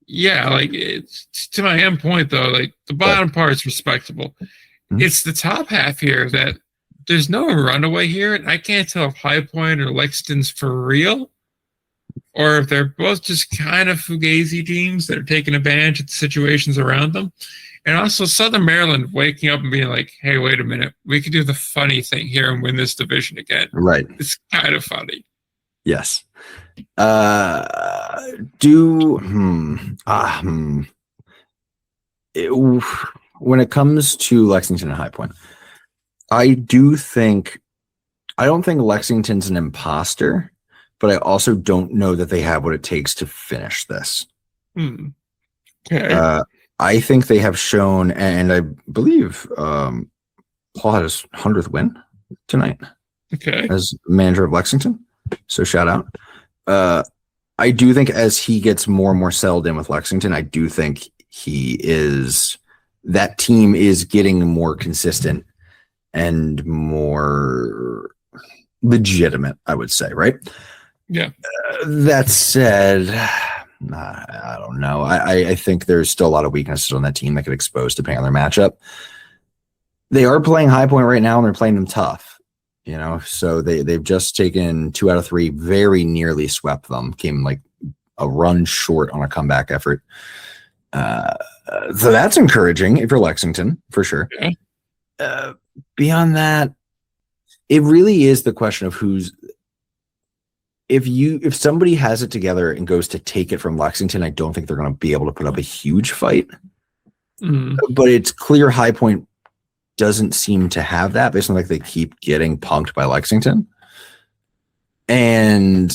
yeah, like it's to my end point though, like the bottom part's respectable. Mm-hmm. It's the top half here that there's no runaway here, and I can't tell if High Point or Lexington's for real or if they're both just kind of fugazi teams that are taking advantage of the situations around them. And also Southern Maryland waking up and being like, hey, wait a minute, we could do the funny thing here and win this division again. Right. It's kind of funny. Yes. When it comes to Lexington and High Point, I don't think Lexington's an imposter, but I also don't know that they have what it takes to finish this. Okay. I think they have shown, and I believe Paul had his 100th win tonight. Okay. As manager of Lexington. So shout out. I do think as he gets more and more settled in with Lexington, I do think that team is getting more consistent and more legitimate, I would say, right? Yeah. That said, I don't know. I think there's still a lot of weaknesses on that team that could expose depending on their matchup. They are playing High Point right now, and they're playing them tough. So they've just taken 2 out of 3, very nearly swept them, came like a run short on a comeback effort. So that's encouraging if you're Lexington, for sure. Yeah. Beyond that, it really is the question of if somebody has it together and goes to take it from Lexington, I don't think they're going to be able to put up a huge fight. But it's clear High Point doesn't seem to have that based on like they keep getting punked by Lexington. And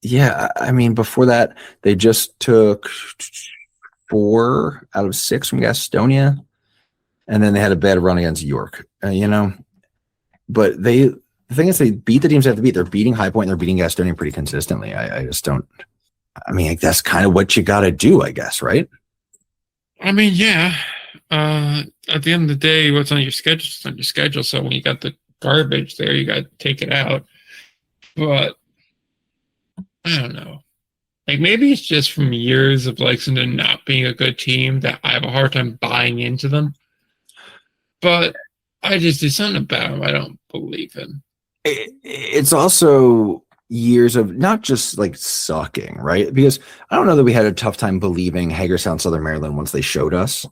yeah, I mean, before that, they just took 4 out of 6 from Gastonia, and then they had a bad run against York, but the thing is they beat the teams they have to beat. They're beating High Point, and they're beating Gastonia pretty consistently. I just don't, I mean, that's kind of what you got to do, I guess, right? I mean, yeah. At the end of the day, what's on your schedule is on your schedule. So when you got the garbage there, you got to take it out. But I don't know. Like maybe it's just from years of Lexington not being a good team that I have a hard time buying into them. But there's something about them I don't believe in. It's also years of not just like sucking, right? Because I don't know that we had a tough time believing Hagerstown, Southern Maryland once they showed us.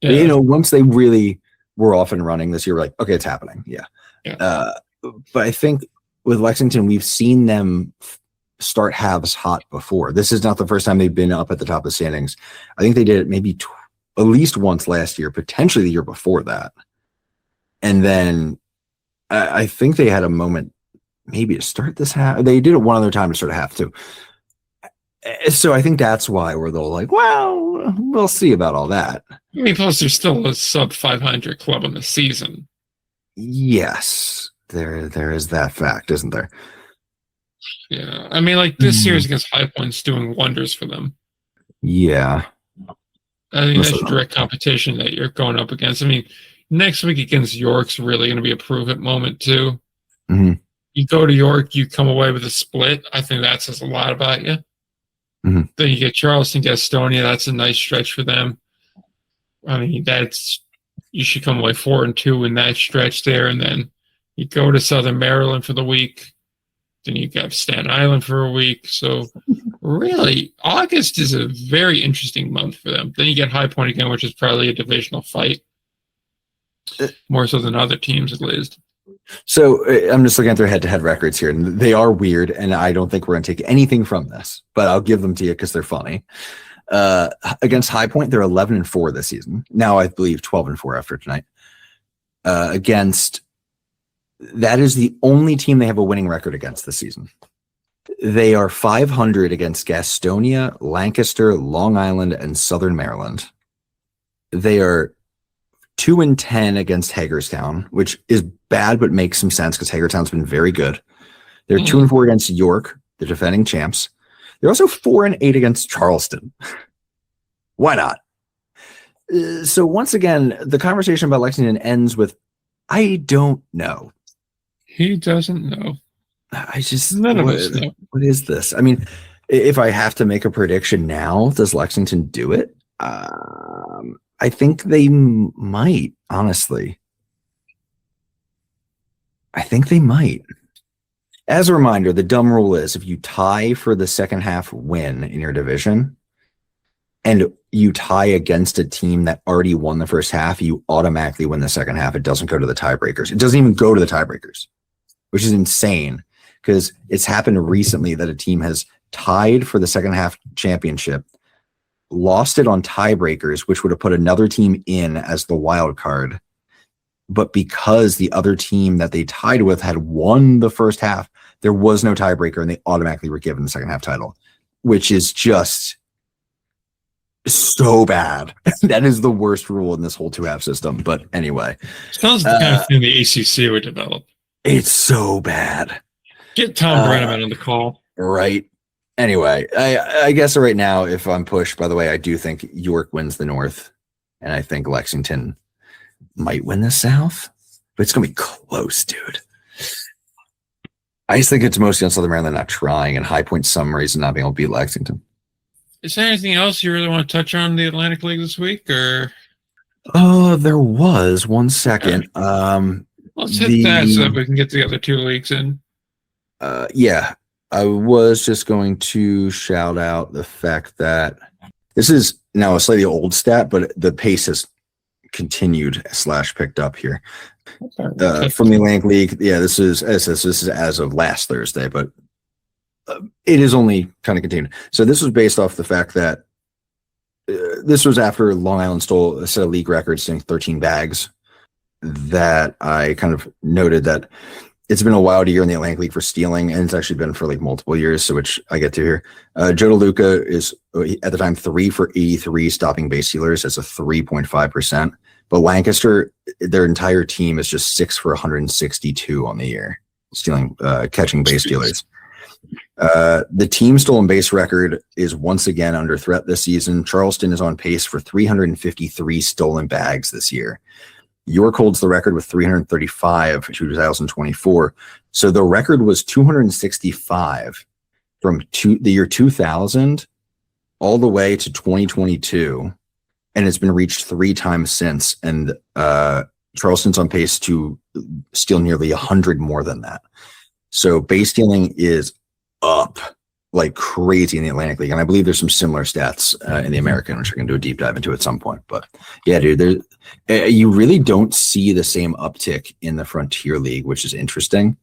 Yeah. But, once they really were off and running this year, we're like, okay, it's happening. Yeah. But I think with Lexington, we've seen them start halves hot before. This is not the first time they've been up at the top of the standings. I think they did it maybe at least once last year, potentially the year before that. And then I think they had a moment maybe to start this half. They did it one other time to start a half too. So I think that's why we're like, well, we'll see about all that. I mean, plus there's still a sub 500 club in the season. Yes, there is that fact, isn't there? Yeah, I mean, like this series against High Point's doing wonders for them. Yeah, I mean, that's direct competition that you're going up against. I mean, next week against York's really going to be a prove-it moment too. Mm-hmm. You go to York, you come away with a split. I think that says a lot about you. Mm-hmm. Then you get Charleston, Gastonia. That's a nice stretch for them. I mean, you should come away 4-2 in that stretch there, and then you go to Southern Maryland for the week. Then you got Staten Island for a week. So really, August is a very interesting month for them. Then you get High Point again, which is probably a divisional fight, more so than other teams at least. So I'm just looking at their head-to-head records here, and they are weird, and I don't think we're going to take anything from this, but I'll give them to you because they're funny. Against High Point, they're 11-4 this season. Now I believe 12-4 after tonight. That is the only team they have a winning record against this season. They are 500 against Gastonia, Lancaster, Long Island, and Southern Maryland. They are 2-10 against Hagerstown, which is bad, but makes some sense because Hagerstown's been very good. They're 2-4 against York, the defending champs. They're also 4-8 against Charleston. Why not? So once again, the conversation about Lexington ends with, I don't know. He doesn't know. None of us know. What is this? I mean, if I have to make a prediction now, does Lexington do it? I think they might, honestly. I think they might. As a reminder, the dumb rule is if you tie for the second half win in your division and you tie against a team that already won the first half, you automatically win the second half. It doesn't go to the tiebreakers. It doesn't even go to the tiebreakers, which is insane because it's happened recently that a team has tied for the second half championship, lost it on tiebreakers, which would have put another team in as the wild card. But because the other team that they tied with had won the first half, there was no tiebreaker and they automatically were given the second half title, which is just so bad. That is the worst rule in this whole 2-half system. But anyway. Sounds like the kind of thing the ACC would develop. It's so bad. Get Tom Brenneman on the call. Right. Anyway, I guess right now, if I'm pushed, by the way, I do think York wins the North. And I think Lexington might win the South. But it's going to be close, dude. I just think it's mostly on Southern Maryland not trying and High Point some reason not being able to beat Lexington. Is there anything else you really want to touch on the Atlantic League this week? Or there was 1 second. Let's hit that so that we can get the other 2 leagues in. Yeah, I was just going to shout out the fact that this is now a slightly old stat, but the pace has continued / picked up here. From the Atlantic League. Yeah, this is as of last Thursday, but it is only kind of continued. So this was based off the fact that this was after Long Island stole a set of league records, stealing 13 bags, that I kind of noted that it's been a wild year in the Atlantic League for stealing, and it's actually been for like multiple years, so which I get to here. Joe DeLuca is, at the time, 3 for 83 stopping base stealers. That's a 3.5%. But Lancaster, their entire team is just 6 for 162 on the year, catching base stealers. The team stolen base record is once again under threat this season. Charleston is on pace for 353 stolen bags this year. York holds the record with 335 for 2024. So the record was 265 from the year 2000 all the way to 2022. And it's been reached 3 times since. And Charleston's on pace to steal nearly 100 more than that. So base stealing is up like crazy in the Atlantic League. And I believe there's some similar stats in the American, which we're going to do a deep dive into at some point. But yeah, dude, you really don't see the same uptick in the Frontier League, which is interesting.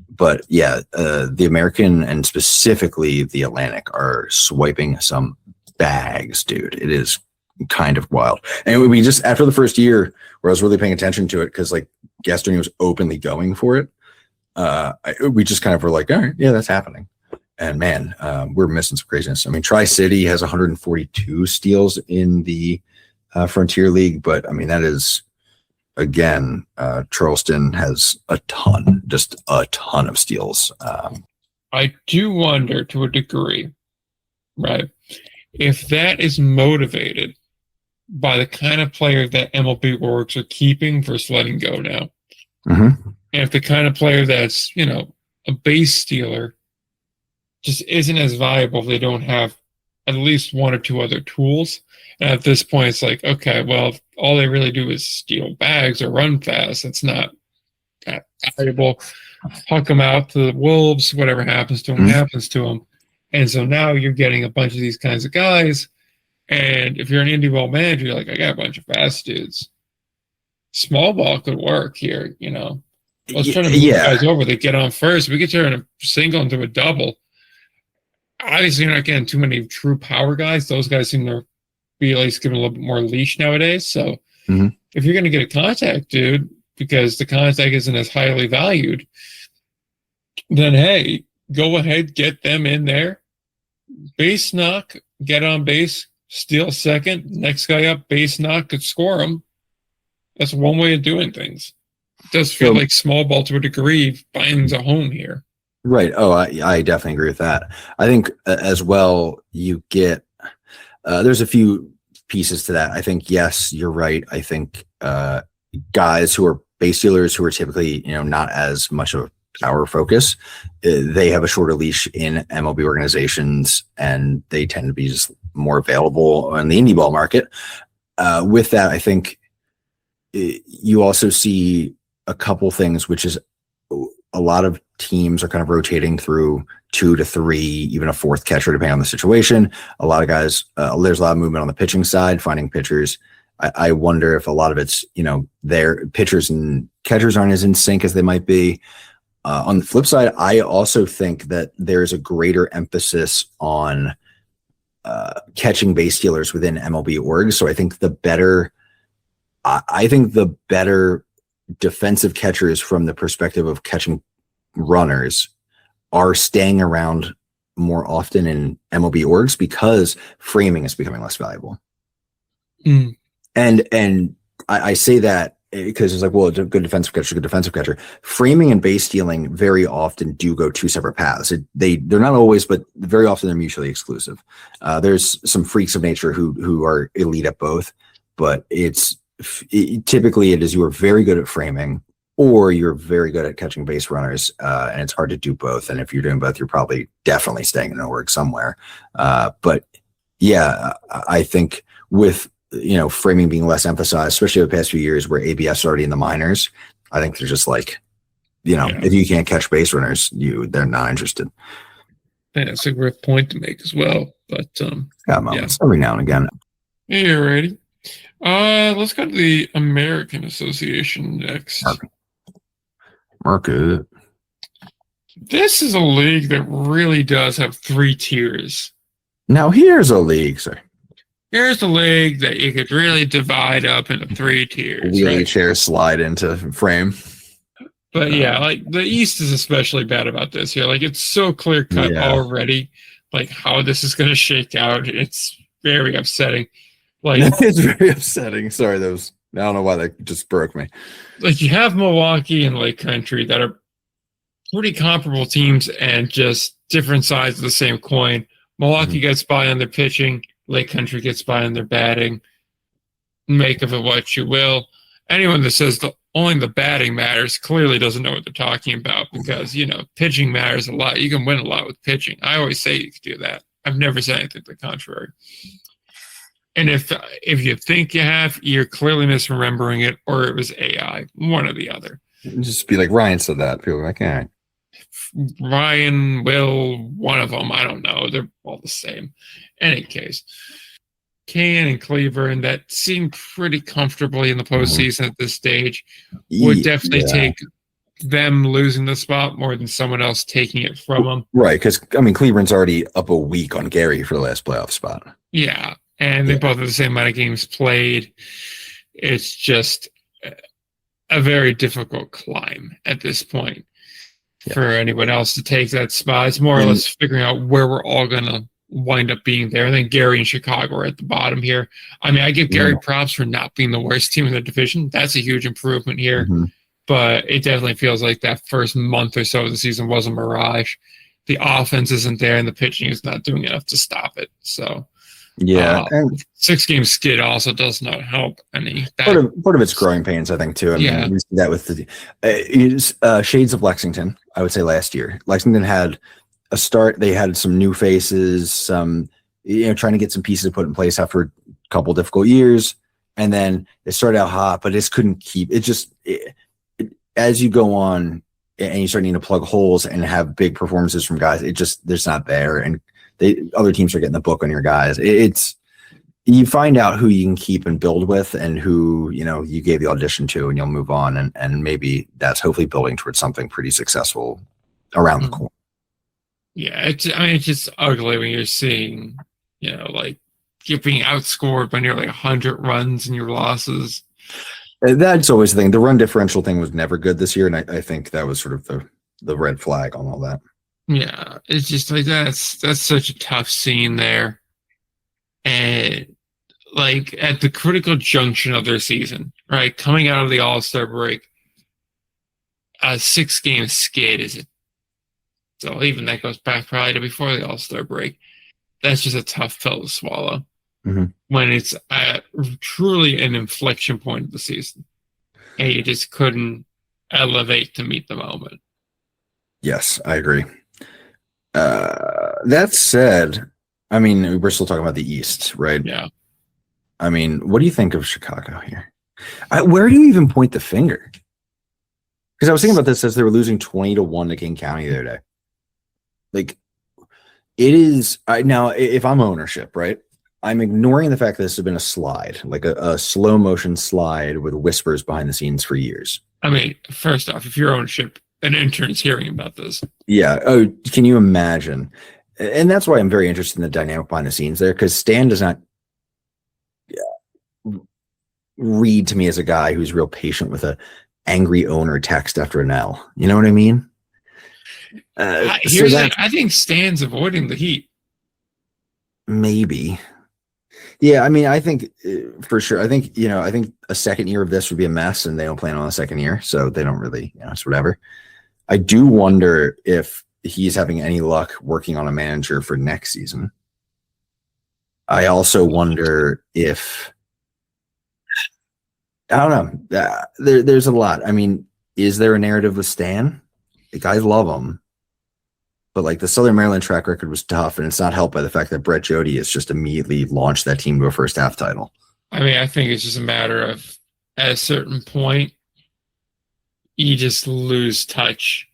But yeah, the American and specifically the Atlantic are swiping some bags, dude. It is kind of wild. And we just, after the first year where I was really paying attention to it, because like Gastonia was openly going for it, we just kind of were like, all right, yeah, that's happening. And man, we're missing some craziness. I mean, Tri-City has 142 steals in the Frontier League, but I mean, that is, again, Charleston has just a ton of steals. I do wonder to a degree, right, if that is motivated by the kind of player that MLB orgs are keeping versus letting go now. Mm-hmm. And if the kind of player that's, a base stealer just isn't as valuable if they don't have at least 1 or 2 other tools. And at this point, it's like, okay, well, if all they really do is steal bags or run fast, it's not that valuable. Huck them out to the wolves, whatever happens to them, happens to them. And so now you're getting a bunch of these kinds of guys. And if you're an indie ball manager, you're like, I got a bunch of fast dudes. Small ball could work here, Let's try to move guys over. They get on first. We could turn a single into a double. Obviously, you're not getting too many true power guys. Those guys seem to be at least given a little bit more leash nowadays. So if you're going to get a contact dude, because the contact isn't as highly valued, then hey, go ahead, get them in there. Base knock, get on base, steal second. Next guy up, base knock, could score them. That's one way of doing things. It does feel like small ball to a degree finds a home here. Right. Oh, I definitely agree with that. I think as well, you get, there's a few pieces to that. I think, yes, you're right. I think guys who are base stealers who are typically, not as much of a power focus, they have a shorter leash in MLB organizations and they tend to be just more available in the indie ball market. With that, I think you also see a couple things, which is a lot of teams are kind of rotating through 2 to 3, even a fourth catcher, depending on the situation. A lot of guys, there's a lot of movement on the pitching side, finding pitchers. I wonder if a lot of it's, their pitchers and catchers aren't as in sync as they might be. On the flip side, I also think that there's a greater emphasis on catching base stealers within MLB orgs. So I think the better defensive catchers from the perspective of catching runners are staying around more often in MLB orgs because framing is becoming less valuable. Mm. And I say that because it's like, well, a good defensive catcher. Framing and base stealing very often do go two separate paths. They're not always, but very often they're mutually exclusive. There's some freaks of nature who are elite at both, but typically it is you are very good at framing or you're very good at catching base runners, and it's hard to do both. And if you're doing both, you're probably definitely staying in a work somewhere. But yeah, I think with framing being less emphasized, especially over the past few years where ABS is already in the minors, I think they're just like, if you can't catch base runners, they're not interested. Yeah, that's a great point to make as well. But got moments every now and again. Yeah, ready. Let's go to the American Association next. Market. This is a league that really does have 3 tiers. Now here's a league, sir. Here's a league that you could really divide up into 3 tiers. Wheelchair slide into frame. But yeah, like the East is especially bad about this here. Like it's so clear cut already, like how this is going to shake out. It's very upsetting. Like it's very upsetting. Sorry, I don't know why that just broke me. Like you have Milwaukee and Lake Country that are pretty comparable teams and just different sides of the same coin. Milwaukee gets by on their pitching. Lake Country gets by on their batting. Make of it what you will. Anyone that says only the batting matters clearly doesn't know what they're talking about because, pitching matters a lot. You can win a lot with pitching. I always say you can do that. I've never said anything to the contrary. And if you think you have, you're clearly misremembering it, or it was AI, one or the other. Just be like, Ryan said that. People are like, all right. Ryan, Will, one of them, I don't know. They're all the same. Any case, Kane and Cleveland that seem pretty comfortably in the postseason at this stage would definitely take them losing the spot more than someone else taking it from them. Right, because, Cleveland's already up a week on Gary for the last playoff spot. Yeah, and they both have the same amount of games played. It's just a very difficult climb at this point for anyone else to take that spot. It's more or less figuring out where we're all going to wind up being there. And then Gary and Chicago are at the bottom here. I give Gary props for not being the worst team in the division. That's a huge improvement here. But it definitely feels like that first month or so of the season was a mirage. The offense isn't there and the pitching is not doing enough to stop it. So and 6-game skid also does not help any. Part of it's growing pains, I think, too. We see that with the shades of Lexington, I would say last year. Lexington had a start. They had some new faces, some, trying to get some pieces put in place after a couple difficult years. And then it started out hot, but it just couldn't keep it. As you go on and you start needing to plug holes and have big performances from guys, there's not there. And other teams are getting the book on your guys. You find out who you can keep and build with and who, you gave the audition to, and you'll move on. And maybe that's hopefully building towards something pretty successful around the corner. Yeah. It's just ugly when you're seeing, like you're being outscored by nearly 100 runs in your losses. That's always the thing. The run differential thing was never good this year. And I think that was sort of the red flag on all that. Yeah, it's just like that's such a tough scene there. And like at the critical junction of their season, right? Coming out of the All-Star break, a 6-game skid is it. So even that goes back probably to before the All-Star break. That's just a tough pill to swallow when it's at truly an inflection point of the season. And you just couldn't elevate to meet the moment. Yes, I agree. That said, we're still talking about the East, right? Yeah. What do you think of Chicago here? Where do you even point the finger? Because I was thinking about this as they were losing 20-1 to King County the other day. Like, it is now, if I'm ownership, right? I'm ignoring the fact that this has been a slide, like a slow motion slide with whispers behind the scenes for years. I mean, first off, if you're ownership, an intern's hearing about this. Yeah. Oh, can you imagine? And that's why I'm very interested in the dynamic behind the scenes there, because Stan does not read to me as a guy who's real patient with a angry owner text after an L. You know what I mean? I think Stan's avoiding the heat. Maybe. Yeah, I mean, I think for sure. I think a second year of this would be a mess, and they don't plan on a second year, so they don't really, it's whatever. I do wonder if he's having any luck working on a manager for next season. I also wonder if, I don't know. There's a lot. I mean, is there a narrative with Stan? Like, I love him, but like the Southern Maryland track record was tough, and it's not helped by the fact that Brett Jody has just immediately launched that team to a first half title. I mean, I think it's just a matter of at a certain point, you just lose touch.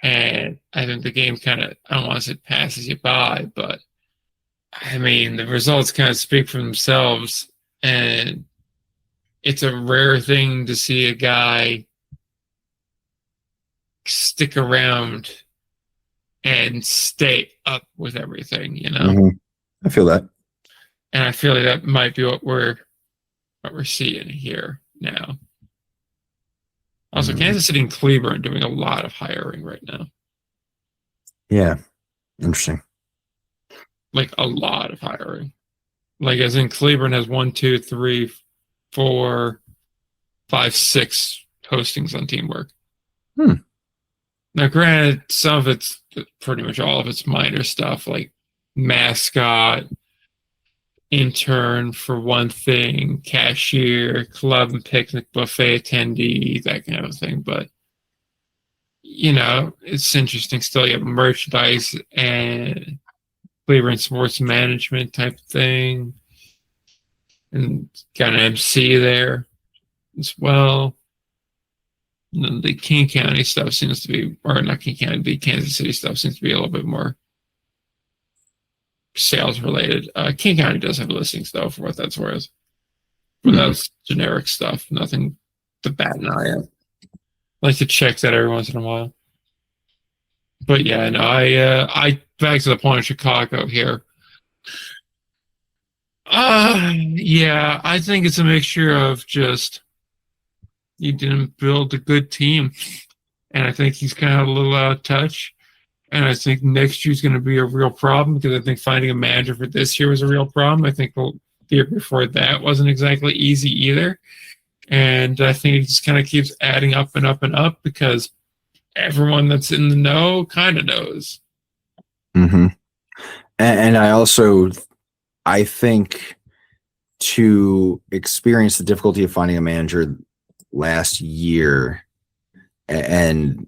And I think the game kind of, I don't want to say passes you by, but I mean, the results kind of speak for themselves. And it's a rare thing to see a guy stick around and stay up with everything, Mm-hmm. I feel that. And I feel like that might be what we're seeing here now. Also, Kansas City and Cleburne doing a lot of hiring right now. Yeah. Interesting. Like a lot of hiring. Like as in Cleburne has 1, 2, 3, 4, 5, 6 postings on Teamwork. Now, granted, some of it's pretty much all of it's minor stuff like mascot, intern for one thing, cashier, club and picnic buffet attendee, that kind of thing. But, it's interesting still. You have merchandise and Cleveland sports management type of thing. And got an MC there as well. And then the King County stuff seems to be, or not King County, the Kansas City stuff seems to be a little bit more sales related. King County does have listings though, for what that's worth. But that's generic stuff, nothing to bat an eye at. I like to check that every once in a while. But yeah, no, I back to the point of Chicago here. Yeah, I think it's a mixture of just you didn't build a good team, and I think he's kind of a little out of touch. And I think next year's going to be a real problem because I think finding a manager for this year was a real problem. I think the year before that wasn't exactly easy either. And I think it just kind of keeps adding up and up and up because everyone that's in the know kind of knows. Mm-hmm. And I think to experience the difficulty of finding a manager last year and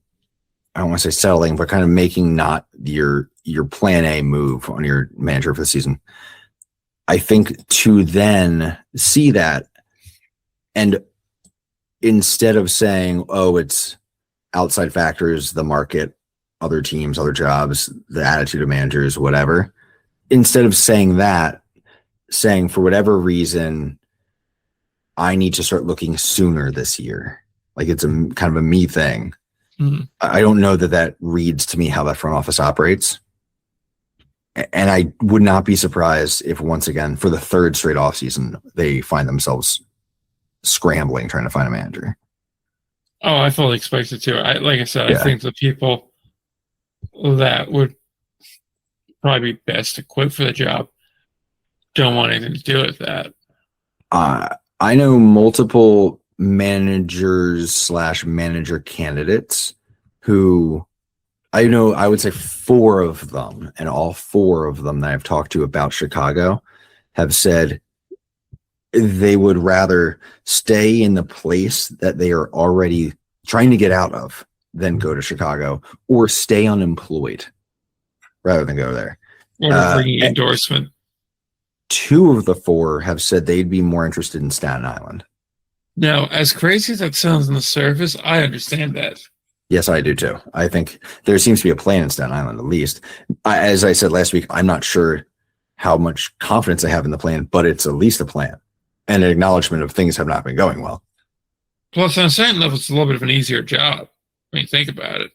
I don't want to say settling, but kind of making not your plan A move on your manager for the season. I think to then see that and instead of saying, oh, it's outside factors, the market, other teams, other jobs, the attitude of managers, whatever, instead of saying that, saying for whatever reason, I need to start looking sooner this year. Like it's a kind of a me thing. Mm-hmm. I don't know that reads to me how that front office operates. And I would not be surprised if once again, for the third straight offseason, they find themselves scrambling, trying to find a manager. Oh, I fully expect it too. Like I said, I think the people that would probably be best equipped for the job don't want anything to do with that. I know multiple managers / manager candidates who I know, I would say 4 of them, and all 4 of them that I've talked to about Chicago have said they would rather stay in the place that they are already trying to get out of than go to Chicago, or stay unemployed rather than go there. Or bringing endorsement. 2 of the 4 have said they'd be more interested in Staten Island. Now, as crazy as that sounds on the surface, I understand that. Yes, I do too. I think there seems to be a plan in Staten Island, at least. As I said last week, I'm not sure how much confidence I have in the plan, but it's at least a plan and an acknowledgement of things have not been going well. Plus, on a certain level, it's a little bit of an easier job when you think about it.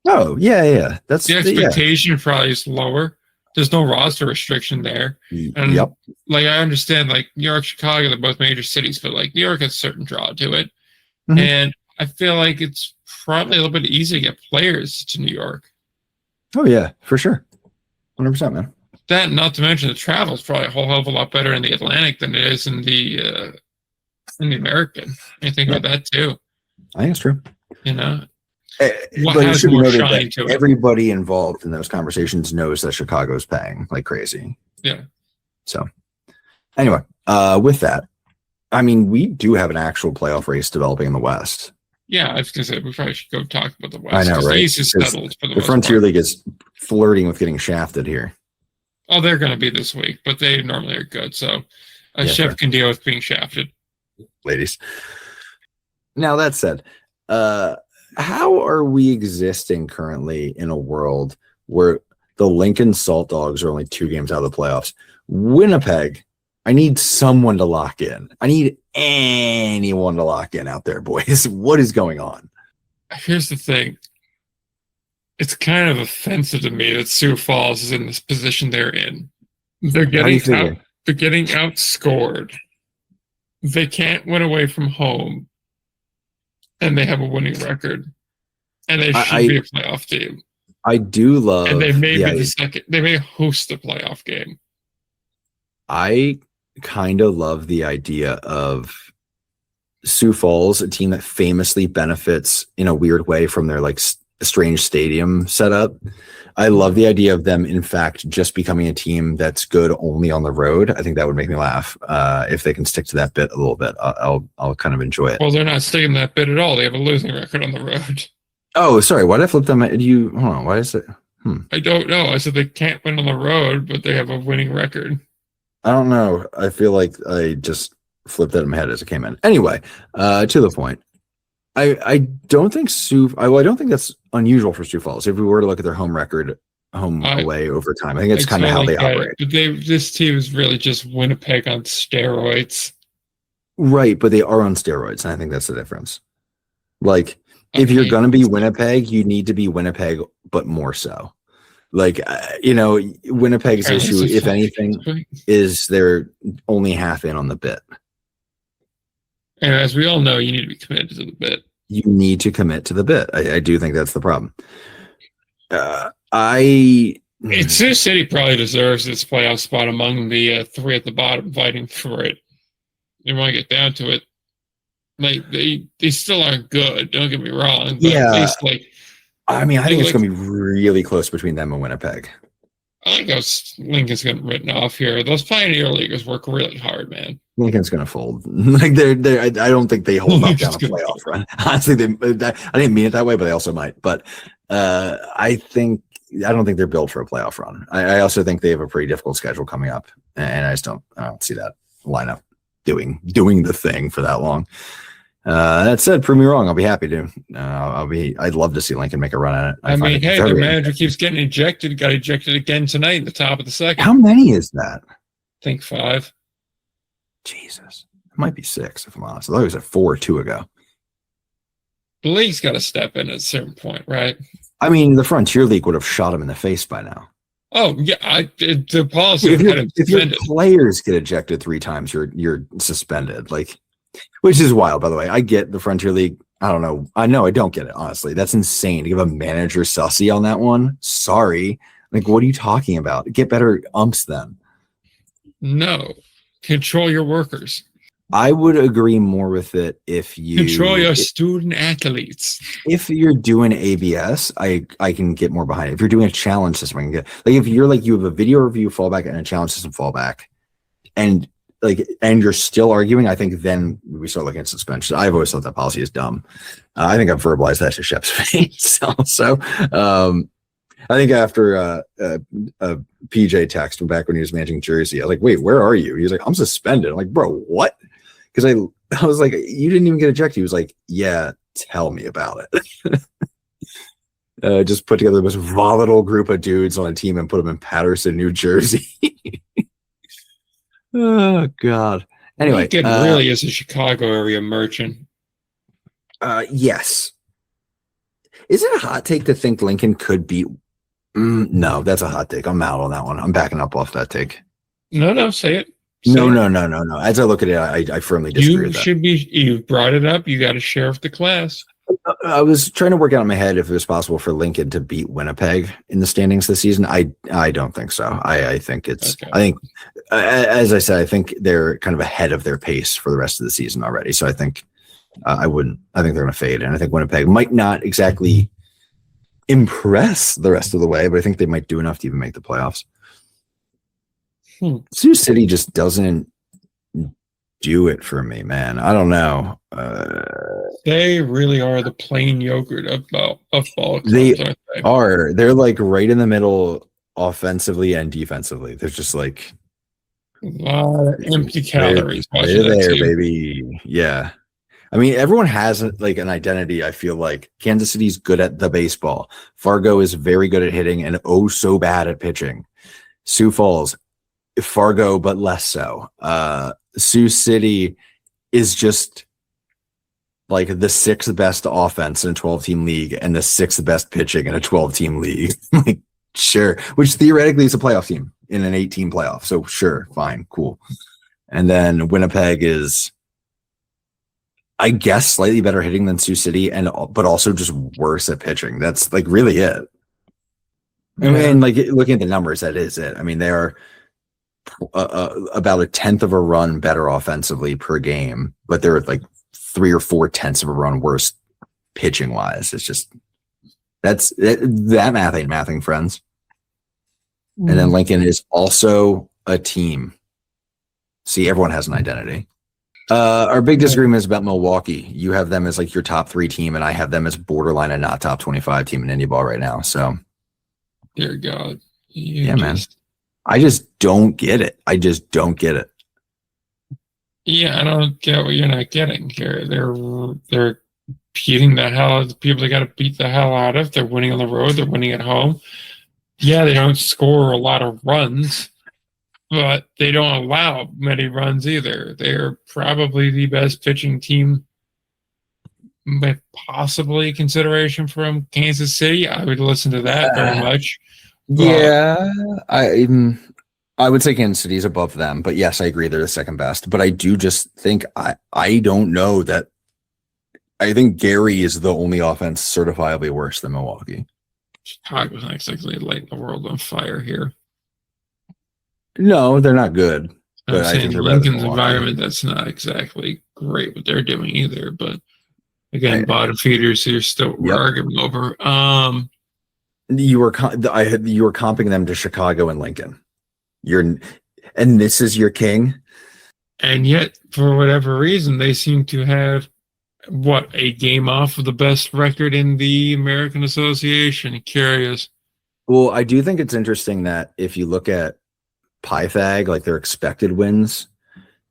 Oh, yeah. That's The expectation probably is lower. There's no roster restriction there. And yep. like I understand, like New York, Chicago, they're both major cities, but like New York has a certain draw to it. Mhm. And I feel like it's probably a little bit easier to get players to New York. Oh, yeah, for sure. 100%, man. That, not to mention the travel is probably a whole hell of a lot better in the Atlantic than it is in the American. I think about that too. I think it's true. You know, but it should be noted that everybody involved in those conversations knows that Chicago's paying like crazy. Yeah. So anyway, with that, I mean, we do have an actual playoff race developing in the West. Yeah, I was gonna say we probably should go talk about the West. I know, right? The East is settled for the Frontier League is flirting with getting shafted here. Oh, they're going to be this week, but they normally are good. So a chef can deal with being shafted. Ladies. Now, that said, how are we existing currently in a world where the Lincoln Salt Dogs are only 2 games out of the playoffs? Winnipeg, I need someone to lock in. I need anyone to lock in out there, boys. What is going on? Here's the thing. It's kind of offensive to me that Sioux Falls is in this position they're in. They're getting outscored. They can't win away from home, and they have a winning record, and they should be a playoff team. I do love, and they may be the second. They may host the playoff game. I kind of love the idea of Sioux Falls, a team that famously benefits in a weird way from their like strange stadium setup. I love the idea of them, in fact, just becoming a team that's good only on the road. I think that would make me laugh. If they can stick to that bit a little bit, I'll kind of enjoy it. Well, they're not sticking that bit at all. They have a losing record on the road. Oh, sorry. Why did I flip them? Hold on. Why is it? I don't know. I said they can't win on the road, but they have a winning record. I don't know. I feel like I just flipped that in my head as it came in. Anyway, to the point. I don't think I don't think that's unusual for Sioux Falls. If we were to look at their home record, away over time, I think it's kind of how they operate. This team is really just Winnipeg on steroids. Right, but they are on steroids, and I think that's the difference. Like, if you're going to be Winnipeg, you need to be Winnipeg, but more so. Like, Winnipeg's issue, if anything, is they're only half in on the bit. And as we all know, you need to be committed to the bit. You need to commit to the bit. I do think that's the problem. Sioux City probably deserves its playoff spot among the 3 at the bottom fighting for it. You want to get down to it. Like, they still aren't good, don't get me wrong. But at least, like, I think it's going to be really close between them and Winnipeg. I think Lincoln's getting written off here. Those Pioneer Leaguers work really hard, man. Lincoln's going to fold. Like I don't think they hold up down a playoff run. Honestly, I didn't mean it that way, but they also might. But I don't think they're built for a playoff run. I also think they have a pretty difficult schedule coming up, and I don't see that lineup doing the thing for that long. That said, prove me wrong. I'll be happy to. I'd love to see Lincoln make a run at it. Their manager keeps getting ejected. Got ejected again tonight in the top of the second. How many is that? I think 5. Jesus, it might be 6 if I'm honest. I thought it was at 4 2 ago. The league's got to step in at a certain point, right? I mean, the Frontier League would have shot him in the face by now. Oh yeah, the policy. If your players get ejected 3 times, you're suspended. Like. Which is wild, by the way. I get the Frontier League. I don't know. I don't get it, honestly. That's insane to give a manager sussy on that one. Sorry. Like, what are you talking about? Get better umps then. No. Control your workers. I would agree more with it if you... Control your student athletes. If you're doing ABS, I can get more behind it. If you're doing a challenge system, I can get... Like, if you're like, you have a video review fallback and a challenge system fallback, and you're still arguing, I think then we start looking at suspension. I've always thought that policy is dumb. I think I've verbalized that to Shep's face also. I think after PJ text back when he was managing Jersey, I was like, wait, where are you? He was like, I'm suspended. I'm like, bro, what? Because I was like, you didn't even get ejected. He was like, yeah, tell me about it. Just put together the most volatile group of dudes on a team and put them in Patterson, New Jersey. Oh God. Anyway, Lincoln really is a Chicago area merchant. Yes. Is it a hot take to think Lincoln could beat? No, that's a hot take. I'm out on that one. I'm backing up off that take. No, say it. No. As I look at it, I firmly disagree with that. You brought it up. You got to share with the class. I was trying to work out in my head if it was possible for Lincoln to beat Winnipeg in the standings this season. I don't think so. I think it's, okay. I think, as I said, I think they're kind of ahead of their pace for the rest of the season already. So I think I think they're going to fade. And I think Winnipeg might not exactly impress the rest of the way, but I think they might do enough to even make the playoffs. Sioux City just doesn't do it for me, man. I don't know. They really are the plain yogurt of ball clubs. They are. They're like right in the middle offensively and defensively. They're just like a lot of empty calories. They're there, baby. Yeah. I mean, everyone has like an identity. I feel like Kansas City's good at the baseball. Fargo is very good at hitting and oh so bad at pitching. Sioux Falls, Fargo, but less so. Sioux City is just like the 6th best offense in a 12-team league and the 6th best pitching in a 12-team league. Like, sure. Which theoretically is a playoff team in an 8-team playoff. So sure, fine, cool. And then Winnipeg is, I guess, slightly better hitting than Sioux City, but also just worse at pitching. That's like really it. I mean, like looking at the numbers, that is it. I mean, they are about 1/10 of a run better offensively per game, but they're like 3 or 4/10 of a run worse pitching wise. It's just that math ain't mathing, friends. And then Lincoln is also a team. See, everyone has an identity. Our big disagreement is about Milwaukee. You have them as like your top 3 team, and I have them as borderline and not top 25 team in indie ball right now. So, dear God, man, I just don't get it. Yeah, I don't get what you're not getting here. They're beating the hell out of the people they got to beat the hell out of. They're winning on the road. They're winning at home. Yeah, they don't score a lot of runs, but they don't allow many runs either. They're probably the best pitching team with possibly consideration from Kansas City. I would listen to that very much. Yeah, I would say Kansas City is above them, but yes, I agree they're the 2nd best. But I do just think I don't know that. I think Gary is the only offense certifiably worse than Milwaukee. Chicago's not exactly lighting the world on fire here. No, they're not good. But I think Lincoln's environment, that's not exactly great what they're doing either. But again, bottom feeders here still we're arguing over. You were comping them to Chicago and Lincoln. And this is your king. And yet, for whatever reason, they seem to have a game off of the best record in the American Association. Curious. Well, I do think it's interesting that if you look at Pythag, like their expected wins,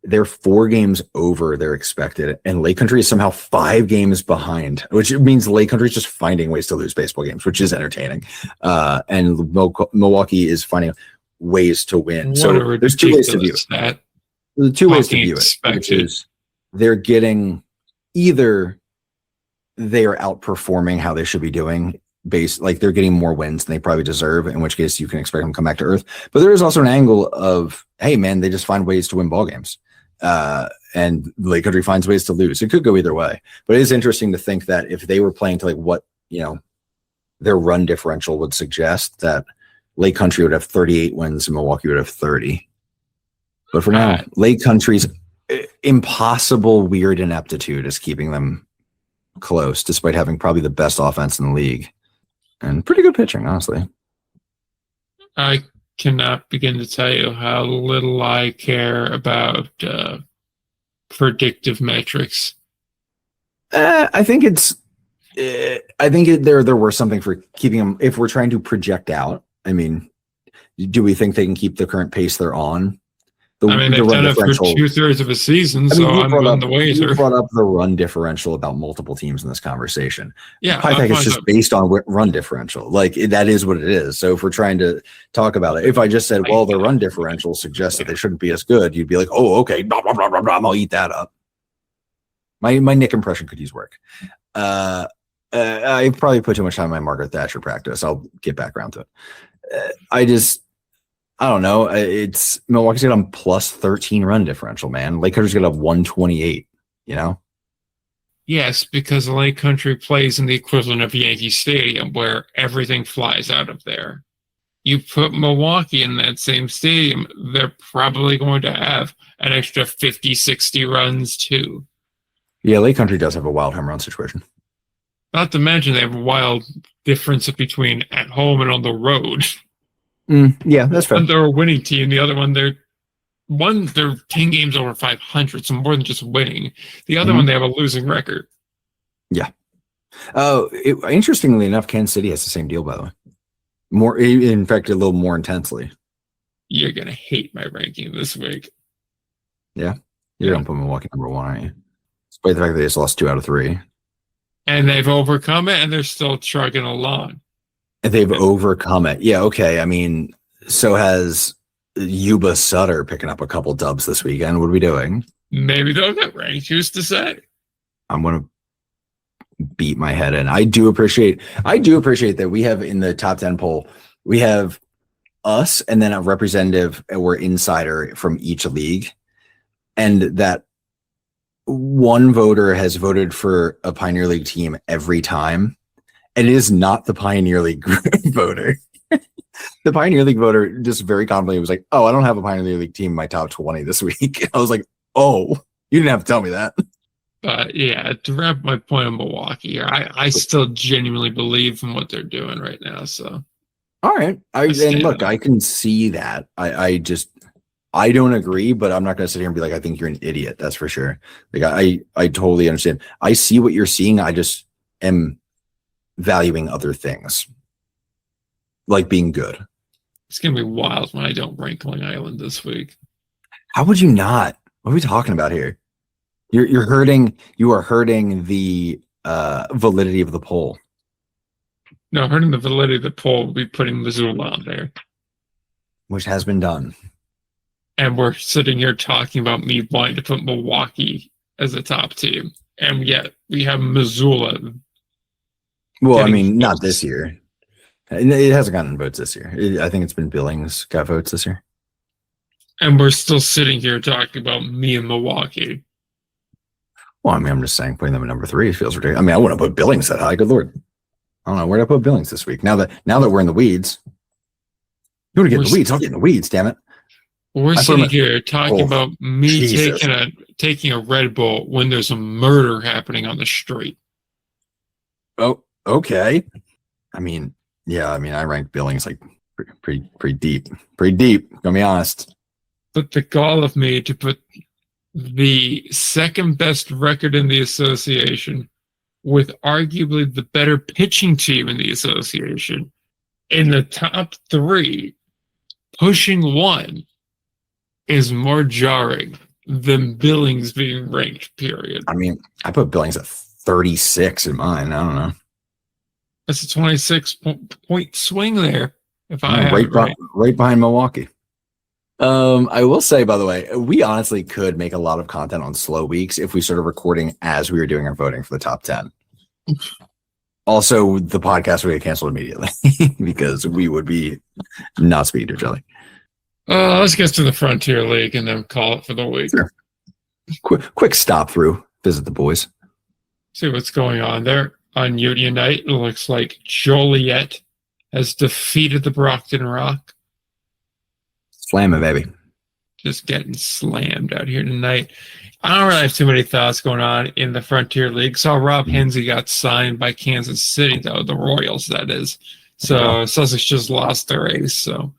they're 4 games over their expected, and Lake Country is somehow 5 games behind, which means Lake Country is just finding ways to lose baseball games, which is entertaining. And Milwaukee is finding ways to win. So there's 2 ways to view it. The 2 ways to view it, which is they're getting either they are outperforming how they should be doing, like they're getting more wins than they probably deserve, in which case you can expect them to come back to earth. But there is also an angle of, hey man, they just find ways to win ball games. And Lake Country finds ways to lose. It could go either way, but it is interesting to think that if they were playing to like what, their run differential would suggest, that Lake Country would have 38 wins and Milwaukee would have 30. But for now, Lake Country's impossible weird ineptitude is keeping them close, despite having probably the best offense in the league and pretty good pitching, honestly. I cannot begin to tell you how little I care about predictive metrics. I think there was something for keeping them. If we're trying to project out, I mean, do we think they can keep the current pace they're on? I mean, they've done it for 2/3 of a season, so I'm on the wager. You brought up the run differential about multiple teams in this conversation. Yeah, Pythag is just based on run differential. Like, that is what it is. So if we're trying to talk about it, if I just said, well, their run differential suggests that they shouldn't be as good, you'd be like, oh, okay, blah, blah, blah, blah, blah, I'll eat that up. My Nick impression could use work. I probably put too much time in my Margaret Thatcher practice. I'll get back around to it. I don't know. It's Milwaukee's got a plus 13 run differential, man. Lake Country's got a 128, you know? Yes, because Lake Country plays in the equivalent of Yankee Stadium where everything flies out of there. You put Milwaukee in that same stadium, they're probably going to have an extra 50, 60 runs too. Yeah, Lake Country does have a wild home run situation. Not to mention they have a wild difference between at home and on the road. Yeah, that's fair. One, they're a winning team. The other one, they're 10 games over 500, so more than just winning. The other one, they have a losing record. Yeah. Interestingly enough, Kansas City has the same deal, by the way. More, in fact, a little more intensely. You're gonna hate my ranking this week. Yeah, you're gonna put Milwaukee number 1, aren't you? Despite the fact that they just lost 2 out of 3. And they've overcome it, and they're still chugging along. They've overcome it. Yeah, okay. I mean, so has Yuba Sutter picking up a couple dubs this weekend. What are we doing? Maybe they'll get ranked. Who's to say? I'm going to beat my head in. I do appreciate that we have in the top 10 poll, we have us and then a representative or insider from each league. And that one voter has voted for a Pioneer League team every time. And it is not the Pioneer League voter. The Pioneer League voter just very confidently was like, oh, I don't have a Pioneer League team in my top 20 this week. I was like, oh, you didn't have to tell me that. But yeah, to wrap my point on Milwaukee here, I still genuinely believe in what they're doing right now. So, all right. And look, I can see that. I don't agree, but I'm not going to sit here and be like, I think you're an idiot. That's for sure. Like, I totally understand. I see what you're seeing. I just am valuing other things, like being good. It's going to be wild when I don't rank Long Island this week. How would you not? What are we talking about here? You are hurting the validity of the poll. No, hurting the validity of the poll will be putting Missoula on there. Which has been done. And we're sitting here talking about me wanting to put Milwaukee as a top team. And yet we have Missoula. Well, I mean, not this year. It hasn't gotten votes this year. I think it's been Billings got votes this year. And we're still sitting here talking about me and Milwaukee. Well, I mean, I'm just saying putting them at number 3 feels ridiculous. I mean, I wouldn't put Billings that high. Good Lord. I don't know. Where did I put Billings this week? Now that we're in the weeds. You want to get in the weeds? I'll get in the weeds, damn it. We're sitting here talking about me taking a Red Bull when there's a murder happening on the street. Oh, okay. I mean, yeah, I ranked Billings like pretty deep. Pretty deep, gonna be honest. But the gall of me to put the second best record in the association with arguably the better pitching team in the association in the top 3, pushing 1 is more jarring than Billings being ranked, period. I mean, I put Billings at 36 in mine. I don't know. That's a 26-point swing there. If I right behind Milwaukee. I will say, by the way, we honestly could make a lot of content on slow weeks if we started recording as we were doing our voting for the top 10. Also, the podcast would get canceled immediately because we would be not speaking to each other. Let's get to the Frontier League and then call it for the week. Sure. Quick stop through. Visit the boys. See what's going on there. On Union Night, it looks like Joliet has defeated the Brockton Rock. Slam it, baby. Just getting slammed out here tonight. I don't really have too many thoughts going on in the Frontier League. Saw Rob Hensey got signed by Kansas City, though, the Royals, that is. So Sussex just lost their ace, so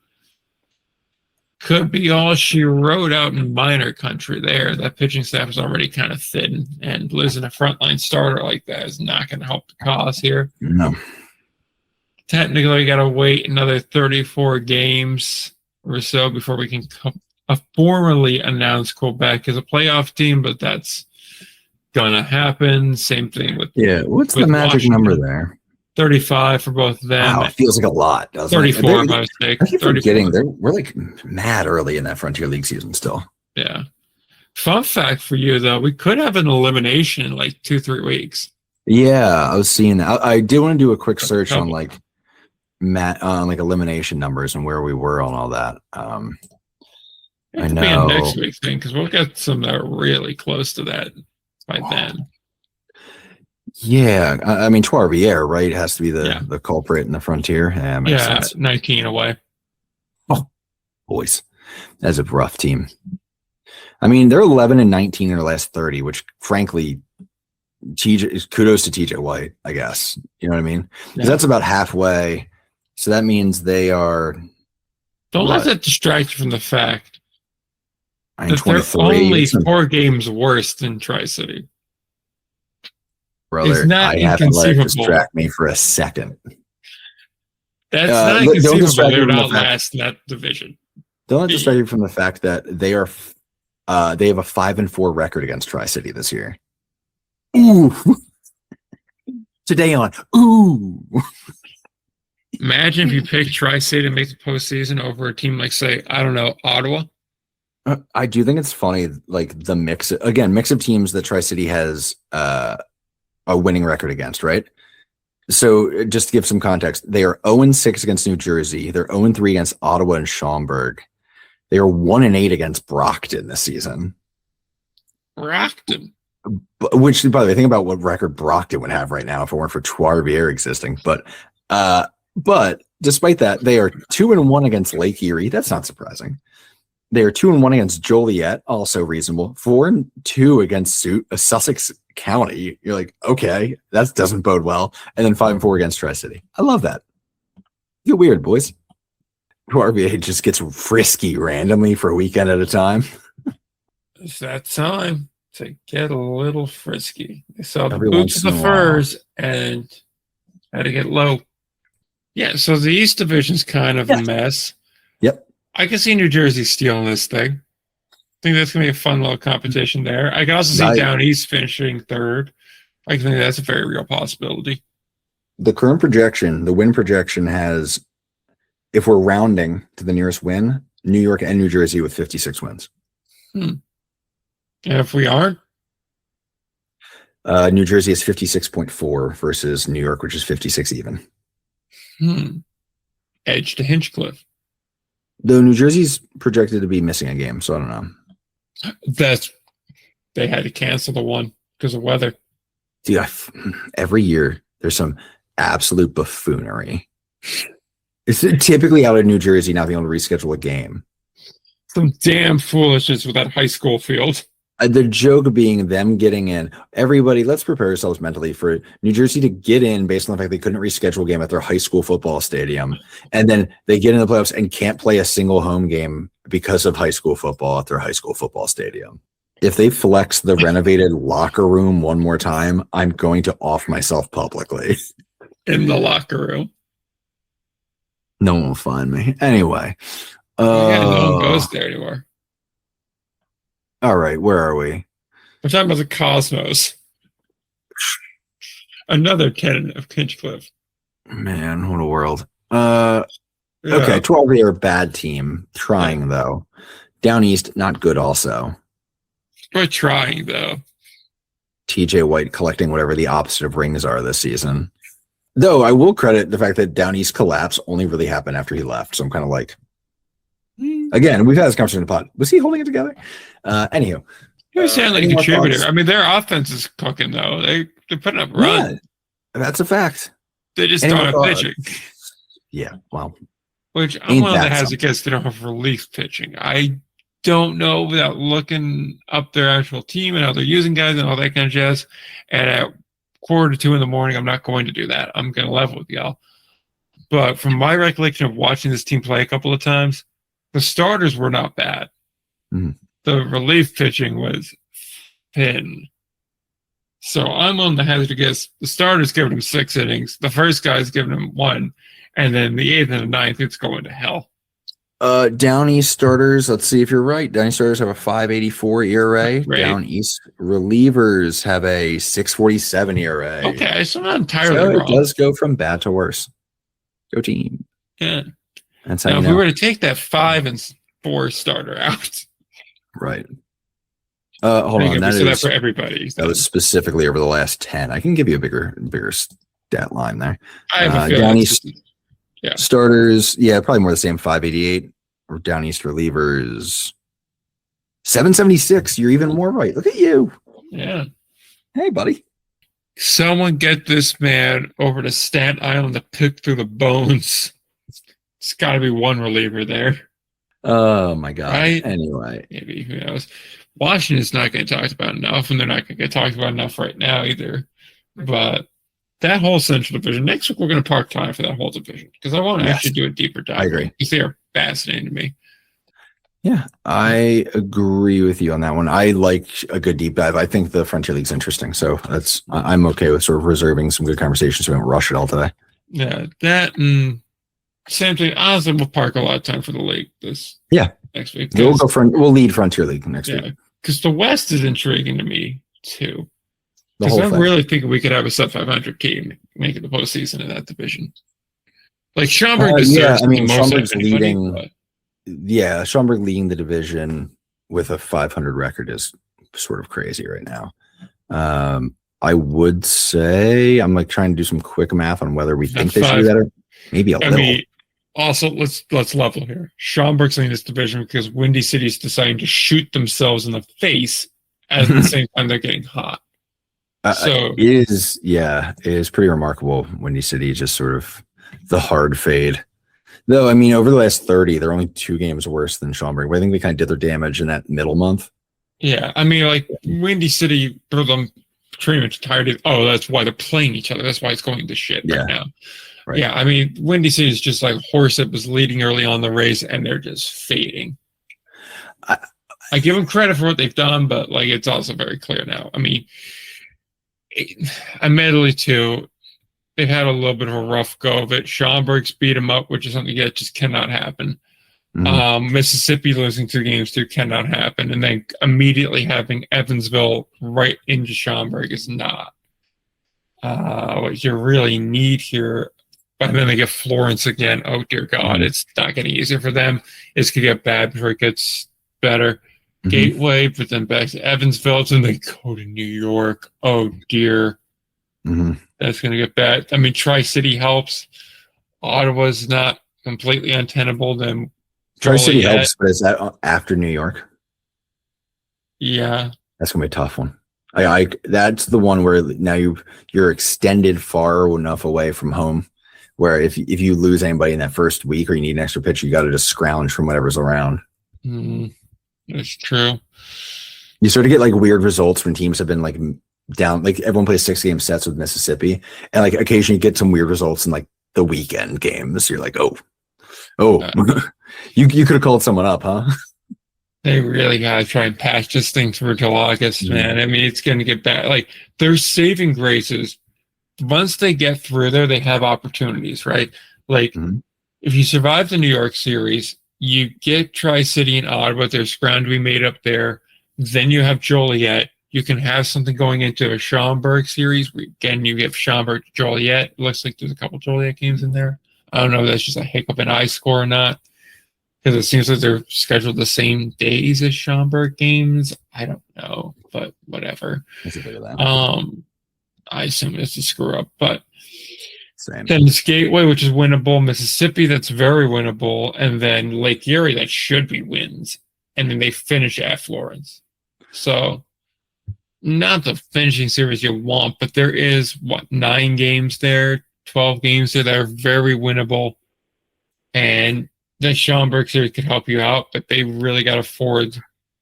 could be all she wrote out in minor country there. That pitching staff is already kind of thin, and losing a frontline starter like that is not going to help the cause here. No. Technically, got to wait another 34 games or so before we can a formerly announced Quebec as a playoff team, but that's gonna happen. Same thing with What's the with magic Washington. number there? 35 for both of them. Wow, it feels like a lot, doesn't 34 it? by mistake. I keep 34. forgetting we're like mad early in that Frontier League season still. Yeah. Fun fact for you though, we could have an elimination in like 2-3 weeks. Yeah, I was seeing that. I did want to do a quick search on like elimination numbers and where we were on all that. It could be a next week thing because we'll get some that are really close to that by then. Yeah, I mean Trois-Rivières, right? It has to be the culprit in the Frontier. Makes sense. 19 away. Oh, boys, that's a rough team. I mean, they're 11 and 19 in their last 30, which frankly, kudos to TJ White, I guess. You know what I mean? Because that's about halfway. So that means they are. Don't let that distract you from the fact that they're 23. only 4 games worse than Tri-City. Brother, I haven't let it distract me for a second. That's not inconceivable. They would outlast that division. Don't let distract you from the fact that they have a 5-4 record against Tri-City this year. Ooh. Today on. Ooh. Imagine if you pick Tri-City to make the postseason over a team like, say, I don't know, Ottawa. I do think it's funny, like the mix of teams that Tri-City has a winning record against, right? So just to give some context, they are 0-6 against New Jersey. They're 0-3 against Ottawa and Schaumburg. They are 1-8 against Brockton this season. Brockton? Which, by the way, think about what record Brockton would have right now if it weren't for Trois-Rivières existing. But despite that, they are 2-1 against Lake Erie. That's not surprising. They are 2-1 against Joliet, also reasonable. 4-2 against Sussex County. You're like, okay, that doesn't bode well. And then 5-4 against Tri-City. I love that. You're weird, boys. RBA just gets frisky randomly for a weekend at a time. It's that time to get a little frisky. They saw the boots and the furs and had to get low. Yeah, so the East Division's kind of a mess. Yep. I can see New Jersey stealing this thing. I think that's going to be a fun little competition there. I can also see Down East finishing third. I think that's a very real possibility. The current projection, the win projection has, if we're rounding to the nearest win, New York and New Jersey with 56 wins. And if we aren't? New Jersey is 56.4 versus New York, which is 56 even. Edge to Hinchcliffe. Though New Jersey's projected to be missing a game, so I don't know. They had to cancel the one because of weather. Dude, every year there's some absolute buffoonery. It's typically out of New Jersey not being able to reschedule a game. Some damn foolishness with that high school field. The joke being them getting in. Everybody, let's prepare ourselves mentally for New Jersey to get in based on the fact they couldn't reschedule a game at their high school football stadium. And then they get in the playoffs and can't play a single home game because of high school football at their high school football stadium. If they flex the renovated locker room one more time, I'm going to off myself publicly. In the locker room. No one will find me. Anyway. No one goes there anymore. All right, where are we? We're talking about the Cosmos. Another tenant of Hinchcliffe. Man, what a world. Okay, 12 are a bad team. Trying, though. Down East, not good also. We're trying, though. TJ White collecting whatever the opposite of rings are this season. Though I will credit the fact that Down East collapse only really happened after he left. So I'm kind of like, again, we've had this conversation in the pod. Was he holding it together? Anywho. He was sounding like a contributor. I mean, their offense is cooking, though. They're putting up runs. Yeah, that's a fact. They just don't have pitching. Yeah, well. Which I'm one that has against they don't have relief pitching. I don't know without looking up their actual team and how they're using guys and all that kind of jazz. And at 1:45 in the morning, I'm not going to do that. I'm going to level with y'all. But from my recollection of watching this team play a couple of times, the starters were not bad. The relief pitching was thin. So I'm on the hazard to guess the starter's giving him 6 innings. The first guy's giving him 1. And then the 8th and the 9th, it's going to hell. Down East starters. Let's see if you're right. Down East starters have a 5.84 ERA. Right. Down East relievers have a 6.47 ERA. Okay, so I'm not entirely So wrong. it does go from bad to worse. Go team. Yeah. That's how Now, you if know. we were to take that 5 and 4 starter out, Right. Hold on. That for everybody. That was specifically over the last 10. I can give you a bigger stat line there. I have a feeling. Down East starters, probably more the same. 5.88. Or Down East relievers, 7.76. You're even more right. Look at you. Yeah. Hey, buddy. Someone get this man over to Staten Island to pick through the bones. It's got to be one reliever there. Oh my God. Right? Anyway, maybe, who knows? Washington's not getting talked about enough, and they're not going to get talked about enough right now either. But that whole Central Division, next week we're going to park time for that whole division because I want to actually do a deeper dive. I agree. Because they are fascinating to me. Yeah, I agree with you on that one. I like a good deep dive. I think the Frontier League's interesting, so I'm okay with sort of reserving some good conversations. So we don't rush it all today. Yeah, that and same thing. Honestly, we'll park a lot of time for the league next week. We'll lead Frontier League next week. Because the West is intriguing to me too. The Because whole I'm thing. really thinking we could have a sub 500 team making the postseason in that division. Like Schaumburg deserves the most Schaumburg's of anybody, leading. but- Yeah, Schaumburg leading the division with a 500 record is sort of crazy right now. I would say I'm like trying to do some quick math on whether we think they should do that or maybe a little. Also, let's level here. Schaumburg's leading this division because Windy City's deciding to shoot themselves in the face at the same time they're getting hot. So it is pretty remarkable. Windy City just sort of the hard fade. Though, I mean, over the last 30, they're only 2 games worse than Schaumburg. But I think they kind of did their damage in that middle month. Yeah, I mean, like Windy City, for them pretty much tired of. Oh, that's why they're playing each other. That's why it's going to shit right now. Right. Yeah, I mean, Windy City is just like a horse that was leading early on the race, and they're just fading. I give them credit for what they've done, but like it's also very clear now. I mean, admittedly, too. They've had a little bit of a rough go of it. Schaumburg's beat them up, which is something that just cannot happen. Mm-hmm. Mississippi losing 2 games too cannot happen. And then immediately having Evansville right into Schaumburg is not what you really need here. But then they get Florence again. Oh, dear God, It's not getting easier for them. It's going to get bad before it gets better. Mm-hmm. Gateway, but then back to Evansville, and they go to New York. Oh, dear. Mm-hmm. That's going to get bad. I mean, Tri-City helps. Ottawa's not completely untenable. Then Tri-City helps, but is that after New York? Yeah. That's going to be a tough one. That's the one where now you're extended far enough away from home where if you lose anybody in that first week or you need an extra pitcher, you got to just scrounge from whatever's around. That's true. You sort of get like weird results when teams have been like down, like everyone plays 6-game sets with Mississippi, and like occasionally you get some weird results in like the weekend games. You're like, oh, you could have called someone up, huh? They really gotta try and patch this thing through till August, man. I mean, it's gonna get bad. Like their saving graces, once they get through there, they have opportunities, right? Like if you survive the New York series, you get Tri-City and Ottawa. There's ground to be made up there. Then you have Joliet. You can have something going into a Schaumburg series. Again, you give Schaumburg to Joliet. It looks like there's a couple Joliet games in there. I don't know if that's just a hiccup in I-score or not. Because it seems like they're scheduled the same days as Schaumburg games. I don't know, but whatever. I assume it's a screw up. But then it's Gateway, which is winnable. Mississippi, that's very winnable. And then Lake Erie, that should be wins. And then they finish at Florence. So not the finishing series you want, but there is 9 games there, 12 games there that are very winnable, and the Schaumburg series could help you out, but they really got to ford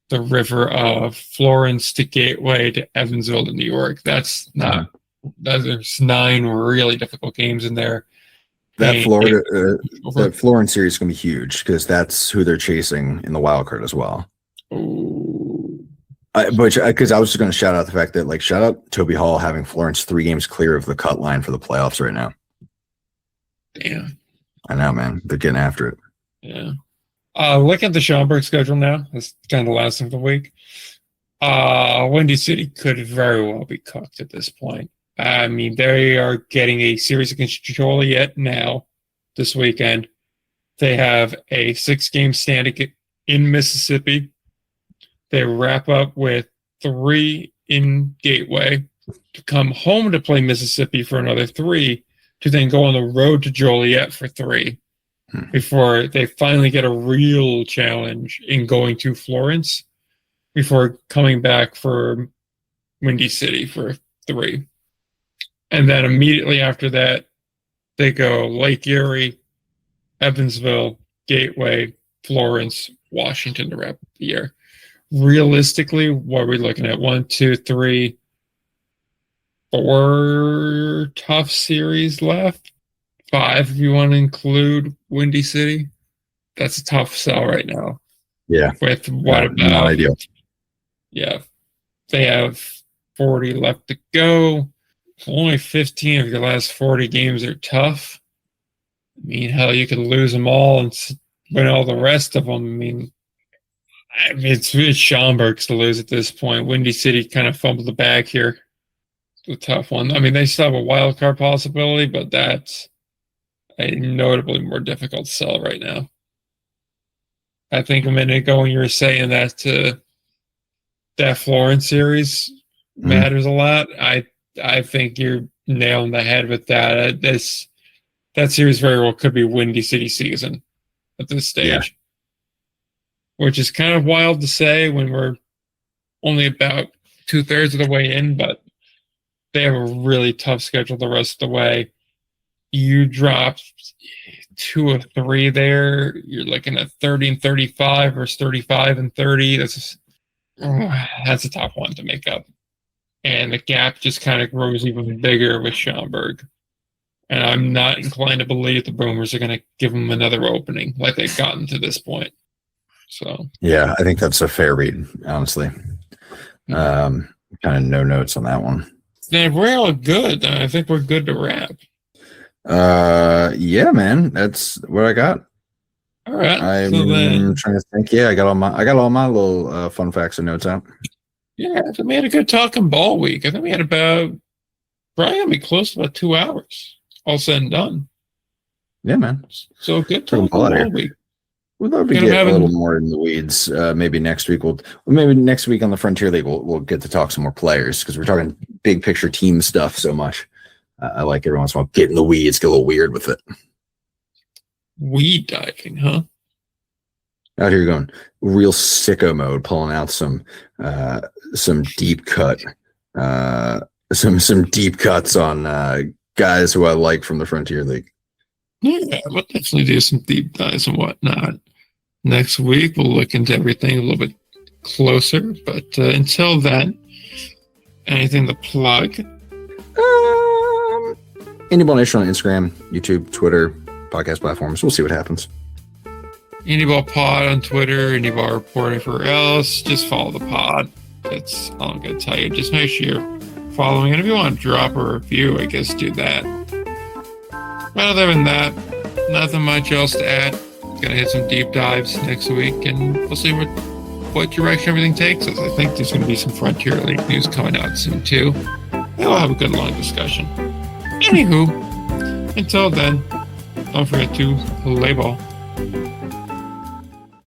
the river of Florence to Gateway to Evansville to New York. That's not. There's 9 really difficult games in there. That Florence series is going to be huge because that's who they're chasing in the wild card as well. Because I was just going to shout out the fact that, like, shout out Toby Hall having Florence 3 games clear of the cut line for the playoffs right now. Damn. I know, man. They're getting after it. Yeah. Look at the Schaumburg schedule now. That's kind of the last of the week. Windy City could very well be cooked at this point. I mean, they are getting a series against Joliet now this weekend. They have a 6-game standing in Mississippi. They wrap up with 3 in Gateway to come home to play Mississippi for another 3 to then go on the road to Joliet for 3 before they finally get a real challenge in going to Florence before coming back for Windy City for 3. And then immediately after that, they go Lake Erie, Evansville, Gateway, Florence, Washington to wrap up the year. Realistically, what are we looking at? 1, 2, 3, 4 tough series left. 5 if you want to include Windy City. That's a tough sell right now. Yeah. With what about? Not ideal. Yeah. They have 40 left to go. Only 15 of your last 40 games are tough. I mean, hell, you could lose them all and win all the rest of them. I mean, it's Schaumburg's to lose at this point. Windy City kind of fumbled the bag here. It's a tough one. I mean, they still have a wild card possibility, but that's a notably more difficult sell right now. I think a minute ago when you were saying that that Florence series matters a lot, I think you're nailing the head with that. That series very well could be Windy City season at this stage, which is kind of wild to say when we're only about 2/3 of the way in, but they have a really tough schedule the rest of the way. You drop 2 of 3 there, you're looking at 30-35 versus 35-30. That's a tough one to make up. And the gap just kind of grows even bigger with Schaumburg. And I'm not inclined to believe the Boomers are going to give them another opening like they've gotten to this point. So yeah, I think that's a fair read, honestly. Kind of no notes on that one. If we're all good, then I think we're good to wrap. Yeah, man, that's what I got. All right. I'm trying to think. Yeah, I got all my little fun facts and notes out. Yeah, so we had a good talking ball week. I think we had probably gonna be close to about 2 hours, all said and done. Yeah, man. So good talking ball week. We'd love to get a little more in the weeds. Maybe next week maybe next week on the Frontier League we'll get to talk some more players because we're talking big picture team stuff so much. I like every once in a while get in the weeds, get a little weird with it. Weed diving, huh? Out here going real sicko mode, pulling out some deep cut, some deep cuts on guys who I like from the Frontier League. Yeah, we'll definitely do some deep dives and whatnot. Next week we'll look into everything a little bit closer. But until then, anything to plug? Indie Ball Nation on Instagram, YouTube, Twitter, podcast platforms. We'll see what happens. Indie Ball Pod on Twitter, Indie Ball Report, everywhere else. Just follow the pod. That's all I'm going to tell you. Just make sure you're following. And if you want to drop a review, I guess do that. But other than that, nothing much else to add. Gonna hit some deep dives next week, and we'll see what direction everything takes us. I think there's going to be some Frontier League news coming out soon, too. And we'll have a good long discussion. Anywho, until then, don't forget to play ball.